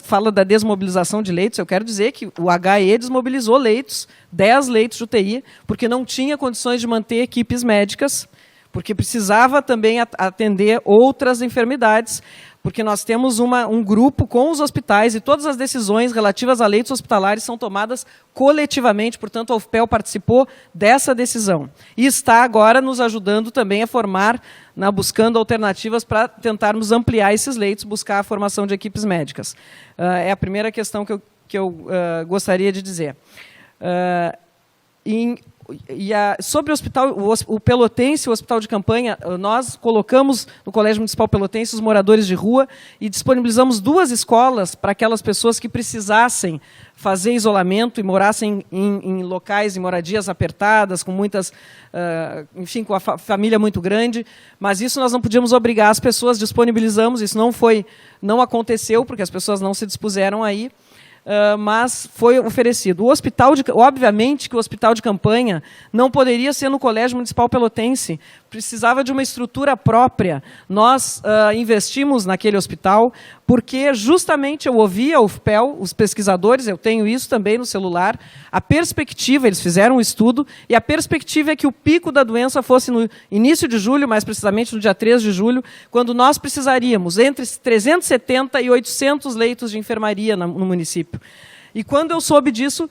fala da desmobilização de leitos. Eu quero dizer que o HE desmobilizou leitos, 10 leitos de UTI, porque não tinha condições de manter equipes médicas, porque precisava também atender outras enfermidades, porque nós temos um grupo com os hospitais e todas as decisões relativas a leitos hospitalares são tomadas coletivamente, portanto a UFPEL participou dessa decisão. E está agora nos ajudando também a formar, buscando alternativas para tentarmos ampliar esses leitos, buscar a formação de equipes médicas. É a primeira questão que eu gostaria de dizer. Sobre o Pelotense, o hospital de campanha, nós colocamos no Colégio Municipal Pelotense os moradores de rua e disponibilizamos 2 escolas para aquelas pessoas que precisassem fazer isolamento e morassem em locais, em moradias apertadas, com muitas, enfim, com a família muito grande, mas isso nós não podíamos obrigar as pessoas, disponibilizamos, isso não aconteceu, porque as pessoas não se dispuseram aí, mas foi oferecido. Obviamente que o hospital de campanha não poderia ser no Colégio Municipal Pelotense, precisava de uma estrutura própria. Nós investimos naquele hospital porque justamente eu ouvi a UFPEL, os pesquisadores, eu tenho isso também no celular, a perspectiva, eles fizeram um estudo, e a perspectiva é que o pico da doença fosse no início de julho, mais precisamente no dia 3 de julho, quando nós precisaríamos entre 370 e 800 leitos de enfermaria no município. E quando eu soube disso,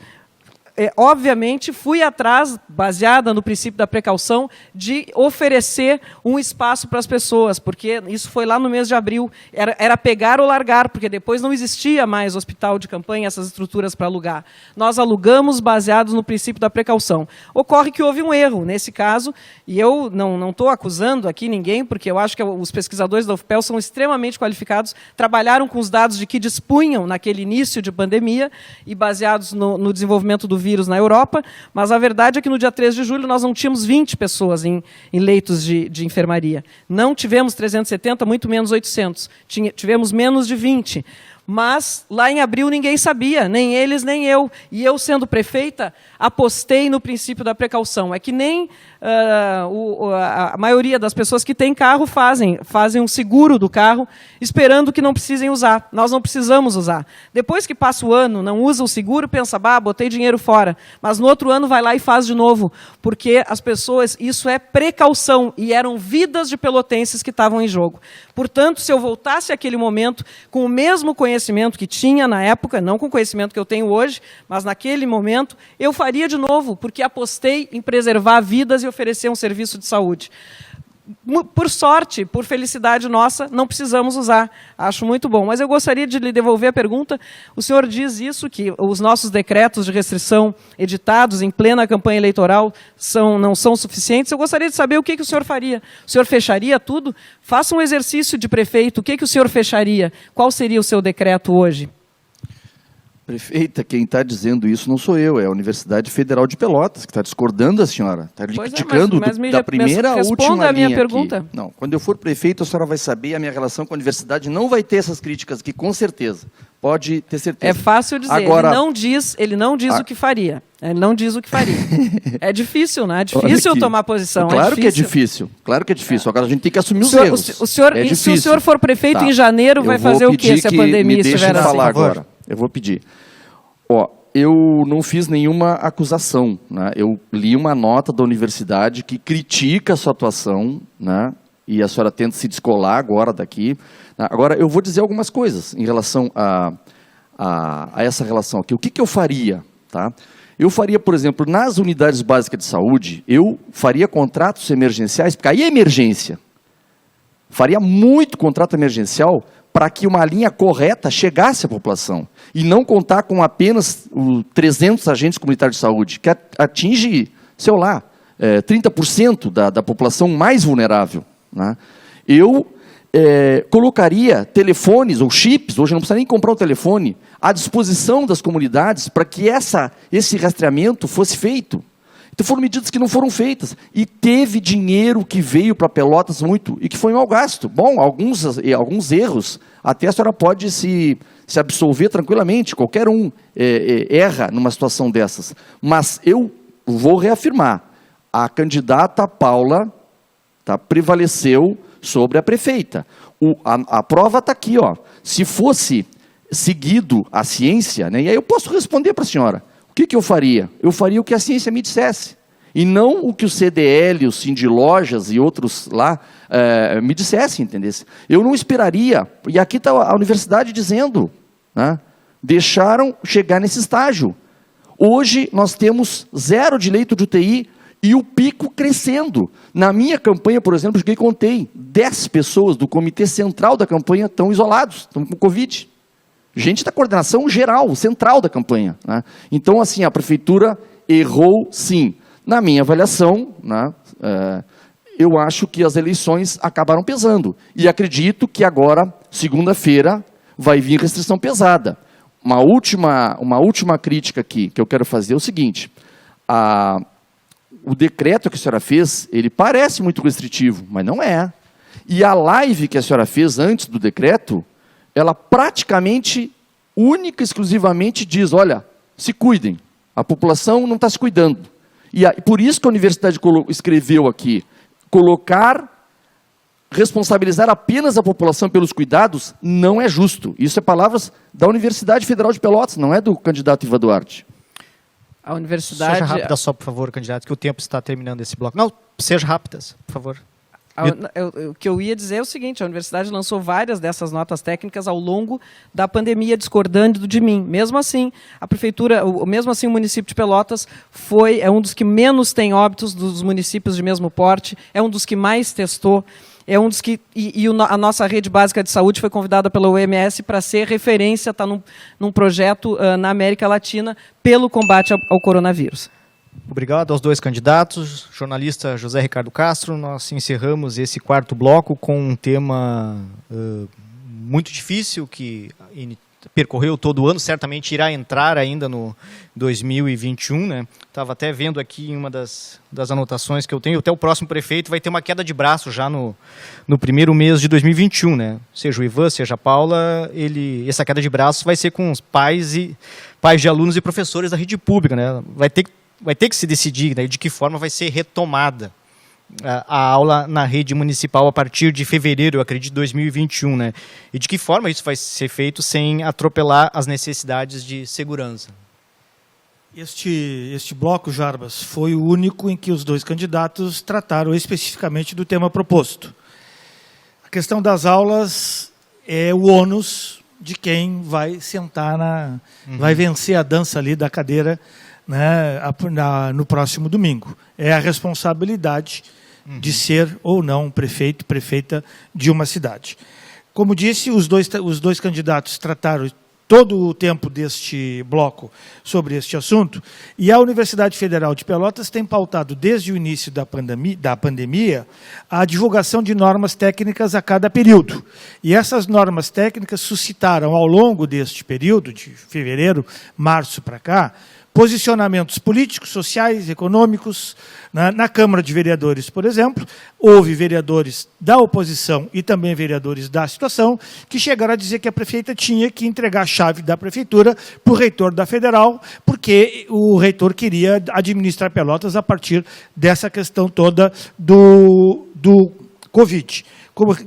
obviamente, fui atrás, baseada no princípio da precaução, de oferecer um espaço para as pessoas, porque isso foi lá no mês de abril. Era pegar ou largar, porque depois não existia mais hospital de campanha, essas estruturas para alugar. Nós alugamos baseados no princípio da precaução. Ocorre que houve um erro nesse caso, e eu não estou acusando aqui ninguém, porque eu acho que os pesquisadores da UFPEL são extremamente qualificados, trabalharam com os dados de que dispunham naquele início de pandemia, e baseados no desenvolvimento do vírus na Europa, mas a verdade é que no dia 3 de julho nós não tínhamos 20 pessoas em leitos de enfermaria. Não tivemos 370, muito menos 800. Tivemos menos de 20. Mas lá em abril ninguém sabia, nem eles, nem eu. E eu, sendo prefeita, apostei no princípio da precaução. É que nem a maioria das pessoas que têm carro fazem um seguro do carro, esperando que não precisem usar. Nós não precisamos usar. Depois que passa o ano, não usa o seguro, pensa, botei dinheiro fora. Mas no outro ano vai lá e faz de novo. Porque as pessoas, isso é precaução. E eram vidas de pelotenses que estavam em jogo. Portanto, se eu voltasse àquele momento com o mesmo conhecimento que tinha na época, não com o conhecimento que eu tenho hoje, mas naquele momento, eu faria de novo, porque apostei em preservar vidas e oferecer um serviço de saúde. Por sorte, por felicidade nossa, não precisamos usar. Acho muito bom. Mas eu gostaria de lhe devolver a pergunta. O senhor diz isso, que os nossos decretos de restrição editados em plena campanha eleitoral não são suficientes. Eu gostaria de saber o que o senhor faria. O senhor fecharia tudo? Faça um exercício de prefeito. O que o senhor fecharia? Qual seria o seu decreto hoje? Prefeita, quem está dizendo isso não sou eu, é a Universidade Federal de Pelotas, que está discordando da senhora. Está criticando da primeira à última a minha linha pergunta. Aqui. Não, quando eu for prefeito, a senhora vai saber, a minha relação com a universidade não vai ter essas críticas aqui, com certeza. Pode ter certeza. É fácil dizer, agora, ele não diz o que faria. Ele não diz o que faria. É difícil, né? É difícil tomar posição. Claro que é difícil. Claro que é difícil. Agora a gente tem que assumir os erros. Se o senhor for prefeito em janeiro, vai fazer o quê se a pandemia estiver assim? Falar agora. Eu vou pedir. Eu não fiz nenhuma acusação, né? Eu li uma nota da universidade que critica a sua atuação, né? E a senhora tenta se descolar agora daqui. Agora, eu vou dizer algumas coisas em relação a essa relação aqui. O que eu faria? Tá? Eu faria, por exemplo, nas unidades básicas de saúde, eu faria contratos emergenciais, porque aí é emergência. Faria muito contrato emergencial para que uma linha correta chegasse à população. E não contar com apenas 300 agentes comunitários de saúde, que atinge, sei lá, 30% da população mais vulnerável. Né? Eu colocaria telefones ou chips, hoje não precisa nem comprar um telefone, à disposição das comunidades para que esse rastreamento fosse feito. Então foram medidas que não foram feitas. E teve dinheiro que veio para Pelotas muito e que foi mal gasto. Bom, alguns erros, até a senhora pode se absolver tranquilamente. Qualquer um erra numa situação dessas. Mas eu vou reafirmar. A candidata Paula prevaleceu sobre a prefeita. A prova está aqui. Se fosse seguido a ciência, né, e aí eu posso responder para a senhora. O que eu faria? Eu faria o que a ciência me dissesse. E não o que o CDL, o Sindilojas e outros lá me dissessem, entendesse? Eu não esperaria, e aqui está a universidade dizendo, né, deixaram chegar nesse estágio. Hoje nós temos 0 de leito de UTI e o pico crescendo. Na minha campanha, por exemplo, eu contei 10 pessoas do comitê central da campanha estão isolados, estão com Covid. Gente da coordenação geral, central da campanha. Né? Então, assim, a prefeitura errou sim. Na minha avaliação, né, eu acho que as eleições acabaram pesando. E acredito que agora, segunda-feira, vai vir restrição pesada. Uma última crítica aqui que eu quero fazer é o seguinte. O decreto que a senhora fez, ele parece muito restritivo, mas não é. E a live que a senhora fez antes do decreto, ela praticamente, única e exclusivamente diz, olha, se cuidem, a população não está se cuidando. E por isso que a universidade escreveu aqui, responsabilizar apenas a população pelos cuidados não é justo. Isso é palavras da Universidade Federal de Pelotas, não é do candidato Ivan Duarte. A universidade... Seja rápida só, por favor, candidato, que o tempo está terminando esse bloco. Não, seja rápidas, por favor. O que eu ia dizer é o seguinte, a universidade lançou várias dessas notas técnicas ao longo da pandemia, discordando de mim. Mesmo assim, a prefeitura, mesmo assim o município de Pelotas é um dos que menos tem óbitos dos municípios de mesmo porte, é um dos que mais testou, é um dos que a nossa rede básica de saúde foi convidada pela OMS para ser referência, está num projeto na América Latina pelo combate ao coronavírus. Obrigado aos dois candidatos. Jornalista José Ricardo Castro, nós encerramos esse quarto bloco com um tema muito difícil que percorreu todo o ano, certamente irá entrar ainda no 2021, né? Estava até vendo aqui em uma das anotações que eu tenho, até o próximo prefeito vai ter uma queda de braço já no primeiro mês de 2021, né? Seja o Ivan, seja a Paula, essa queda de braço vai ser com os pais de alunos e professores da rede pública, né? Vai ter que se decidir, né, de que forma vai ser retomada a aula na rede municipal a partir de fevereiro, eu acredito, de 2021, né? E de que forma isso vai ser feito sem atropelar as necessidades de segurança. Este bloco, Jarbas, foi o único em que os dois candidatos trataram especificamente do tema proposto. A questão das aulas é o ônus de quem vai sentar vai vencer a dança ali da cadeira, né, no próximo domingo. É a responsabilidade de ser ou não prefeito, prefeita de uma cidade. Como disse, os dois candidatos trataram todo o tempo deste bloco sobre este assunto, e a Universidade Federal de Pelotas tem pautado desde o início da pandemia a divulgação de normas técnicas a cada período. E essas normas técnicas suscitaram, ao longo deste período, de fevereiro, março para cá, posicionamentos políticos, sociais, econômicos. Na Câmara de Vereadores, por exemplo, houve vereadores da oposição e também vereadores da situação que chegaram a dizer que a prefeita tinha que entregar a chave da prefeitura para o reitor da Federal, porque o reitor queria administrar Pelotas a partir dessa questão toda do Covid.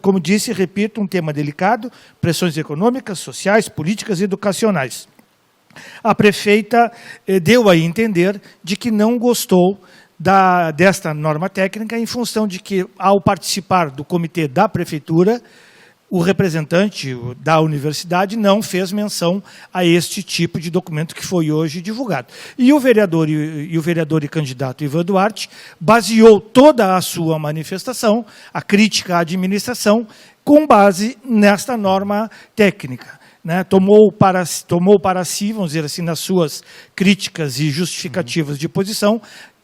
Como disse, repito, um tema delicado, pressões econômicas, sociais, políticas e educacionais. A prefeita deu a entender de que não gostou desta norma técnica, em função de que, ao participar do comitê da prefeitura, o representante da universidade não fez menção a este tipo de documento que foi hoje divulgado. E o vereador e candidato Ivan Duarte baseou toda a sua manifestação, a crítica à administração, com base nesta norma técnica. Né, tomou para si, vamos dizer assim, nas suas críticas e justificativas de posição,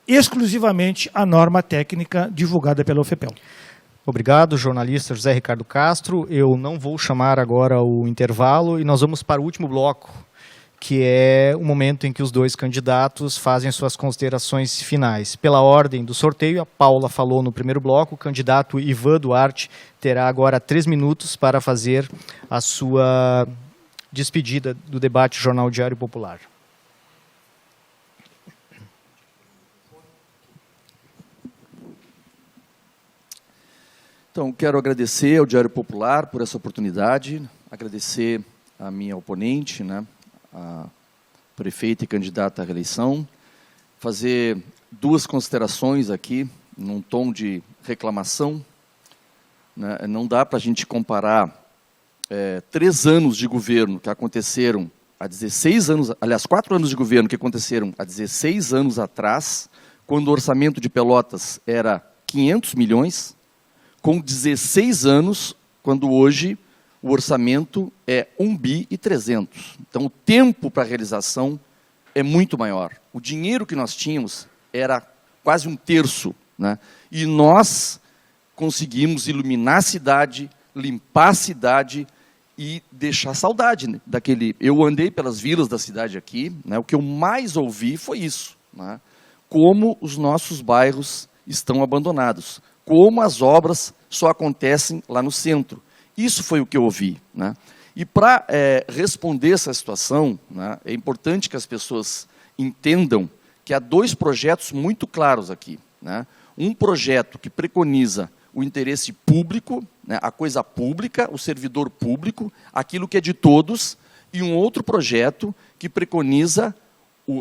exclusivamente a norma técnica divulgada pela UFPEL. Obrigado, jornalista José Ricardo Castro. Eu não vou chamar agora o intervalo e nós vamos para o último bloco, que é o momento em que os dois candidatos fazem suas considerações finais. Pela ordem do sorteio, a Paula falou no primeiro bloco, o candidato Ivan Duarte terá agora 3 minutos para fazer a sua despedida do debate Jornal Diário Popular. Então, quero agradecer ao Diário Popular por essa oportunidade, agradecer a minha oponente, né, a prefeita e candidata à reeleição, fazer 2 considerações aqui, num tom de reclamação. Né, não dá para a gente comparar 3 anos de governo que aconteceram há 16 anos, aliás, 4 anos de governo que aconteceram há 16 anos atrás, quando o orçamento de Pelotas era 500 milhões, com 16 anos, quando hoje o orçamento é 1 bi e 300. Então, o tempo para a realização é muito maior. O dinheiro que nós tínhamos era quase 1/3, né? E nós conseguimos iluminar a cidade, limpar a cidade e deixar saudade, né, daquele... Eu andei pelas vilas da cidade aqui, né, o que eu mais ouvi foi isso, né, como os nossos bairros estão abandonados, como as obras só acontecem lá no centro. Isso foi o que eu ouvi. Né? E para responder essa situação, né, é importante que as pessoas entendam que há 2 projetos muito claros aqui. Né? Um projeto que preconiza o interesse público, né, a coisa pública, o servidor público, aquilo que é de todos, e um outro projeto que preconiza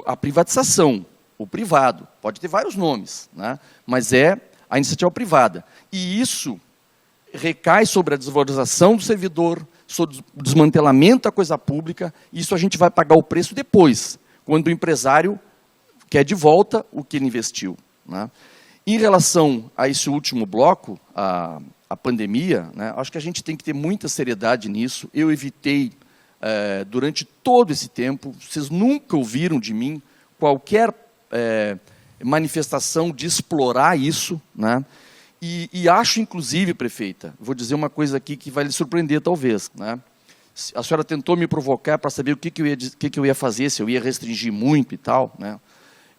a privatização, o privado. Pode ter vários nomes, né, mas é a iniciativa privada. E isso recai sobre a desvalorização do servidor, sobre o desmantelamento da coisa pública, e isso a gente vai pagar o preço depois, quando o empresário quer de volta o que ele investiu, né? Em relação a esse último bloco, a pandemia, né, acho que a gente tem que ter muita seriedade nisso. Eu evitei, durante todo esse tempo, vocês nunca ouviram de mim qualquer manifestação de explorar isso, né? E acho, inclusive, prefeita, vou dizer uma coisa aqui que vai lhe surpreender, talvez, né? A senhora tentou me provocar para saber o que eu ia fazer, se eu ia restringir muito e tal, né?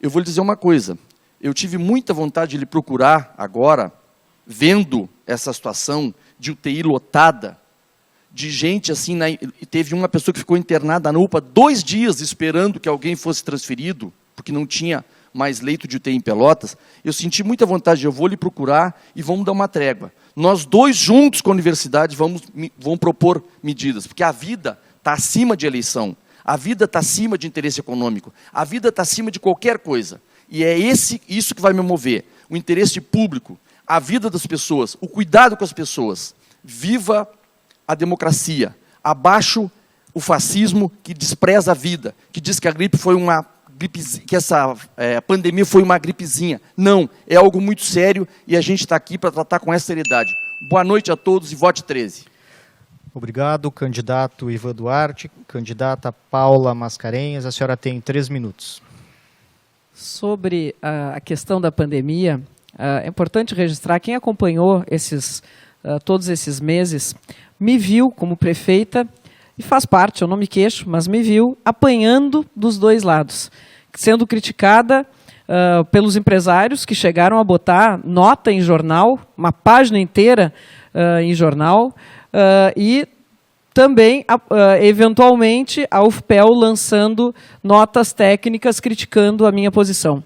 Eu vou lhe dizer uma coisa, eu tive muita vontade de lhe procurar agora, vendo essa situação de UTI lotada, de gente assim, teve uma pessoa que ficou internada na UPA 2 dias esperando que alguém fosse transferido, porque não tinha mais leito de UTI em Pelotas. Eu senti muita vontade, eu vou lhe procurar e vamos dar uma trégua. Nós dois juntos com a universidade vamos propor medidas, porque a vida está acima de eleição, a vida está acima de interesse econômico, a vida está acima de qualquer coisa. E é isso que vai me mover, o interesse público, a vida das pessoas, o cuidado com as pessoas. Viva a democracia, abaixo o fascismo que despreza a vida, que diz que a gripe foi uma gripezinha, que essa pandemia foi uma gripezinha. Não, é algo muito sério e a gente está aqui para tratar com essa seriedade. Boa noite a todos e vote 13. Obrigado, candidato Ivan Duarte. Candidata Paula Mascarenhas, a senhora tem 3 minutos. Sobre a questão da pandemia, é importante registrar, quem acompanhou todos esses meses, me viu como prefeita, e faz parte, eu não me queixo, mas me viu apanhando dos dois lados, sendo criticada pelos empresários que chegaram a botar nota em jornal, uma página inteira em jornal, e também, eventualmente, a UFPEL lançando notas técnicas criticando a minha posição.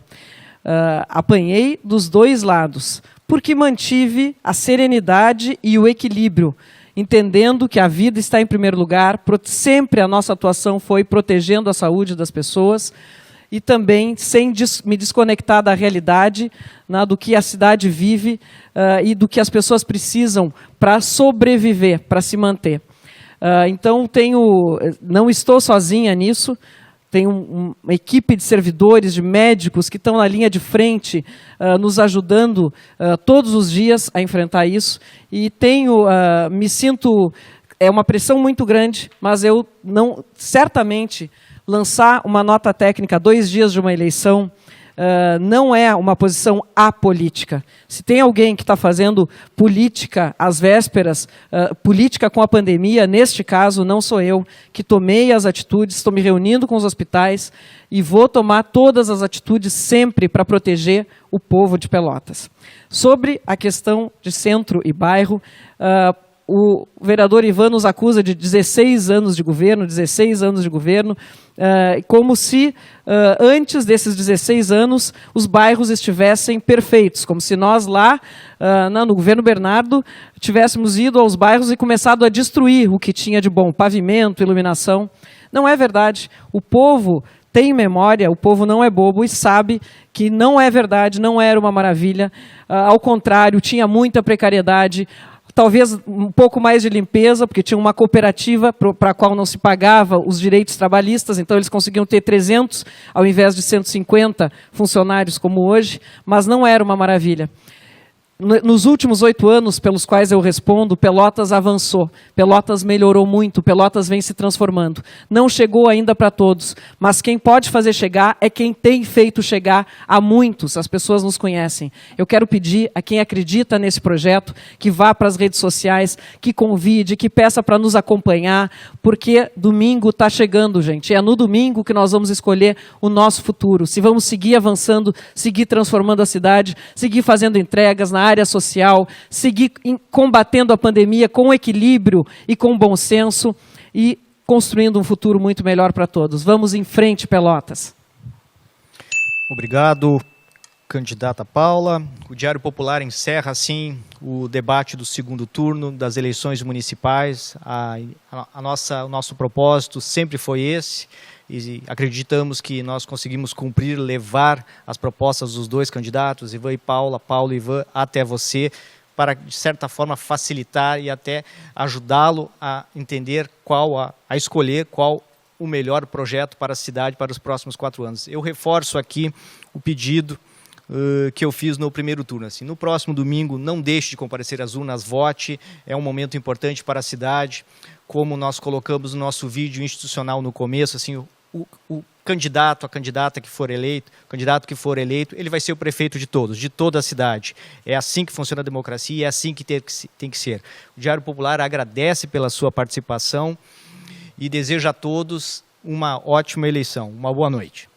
Apanhei dos dois lados, porque mantive a serenidade e o equilíbrio, entendendo que a vida está em primeiro lugar, sempre a nossa atuação foi protegendo a saúde das pessoas e também sem me desconectar da realidade, do que a cidade vive e do que as pessoas precisam para sobreviver, para se manter. Então, não estou sozinha nisso, tenho uma equipe de servidores, de médicos que estão na linha de frente, nos ajudando todos os dias a enfrentar isso. E me sinto, é uma pressão muito grande, mas eu não, certamente, lançar uma nota técnica 2 dias de uma eleição, não é uma posição apolítica. Se tem alguém que está fazendo política às vésperas, política com a pandemia, neste caso não sou eu, que tomei as atitudes, estou me reunindo com os hospitais e vou tomar todas as atitudes sempre para proteger o povo de Pelotas. Sobre a questão de centro e bairro, o vereador Ivan nos acusa de 16 anos de governo, como se antes desses 16 anos os bairros estivessem perfeitos, como se nós lá no governo Bernardo tivéssemos ido aos bairros e começado a destruir o que tinha de bom, pavimento, iluminação. Não é verdade. O povo tem memória, o povo não é bobo e sabe que não é verdade, não era uma maravilha, ao contrário, tinha muita precariedade, talvez um pouco mais de limpeza, porque tinha uma cooperativa para a qual não se pagava os direitos trabalhistas, então eles conseguiam ter 300 ao invés de 150 funcionários como hoje, mas não era uma maravilha. Nos últimos 8 anos, pelos quais eu respondo, Pelotas avançou, Pelotas melhorou muito, Pelotas vem se transformando. Não chegou ainda para todos, mas quem pode fazer chegar é quem tem feito chegar a muitos, as pessoas nos conhecem. Eu quero pedir a quem acredita nesse projeto, que vá para as redes sociais, que convide, que peça para nos acompanhar, porque domingo está chegando, gente. É no domingo que nós vamos escolher o nosso futuro. Se vamos seguir avançando, seguir transformando a cidade, seguir fazendo entregas na área social, seguir combatendo a pandemia com equilíbrio e com bom senso e construindo um futuro muito melhor para todos. Vamos em frente, Pelotas. Obrigado. candidata Paula. O Diário Popular encerra, assim, o debate do segundo turno das eleições municipais. O nosso propósito sempre foi esse, e acreditamos que nós conseguimos cumprir, levar as propostas dos dois candidatos, Ivan e Paula, Paulo e Ivan, até você, para, de certa forma, facilitar e até ajudá-lo a entender a escolher qual o melhor projeto para a cidade para os próximos 4 anos. Eu reforço aqui o pedido que eu fiz no primeiro turno. Assim, no próximo domingo, não deixe de comparecer às urnas, vote, é um momento importante para a cidade, como nós colocamos no nosso vídeo institucional no começo, assim, o candidato, a candidata que for eleito, o candidato que for eleito, ele vai ser o prefeito de todos, de toda a cidade. É assim que funciona a democracia e é assim que tem que ser. O Diário Popular agradece pela sua participação e deseja a todos uma ótima eleição. Uma boa noite.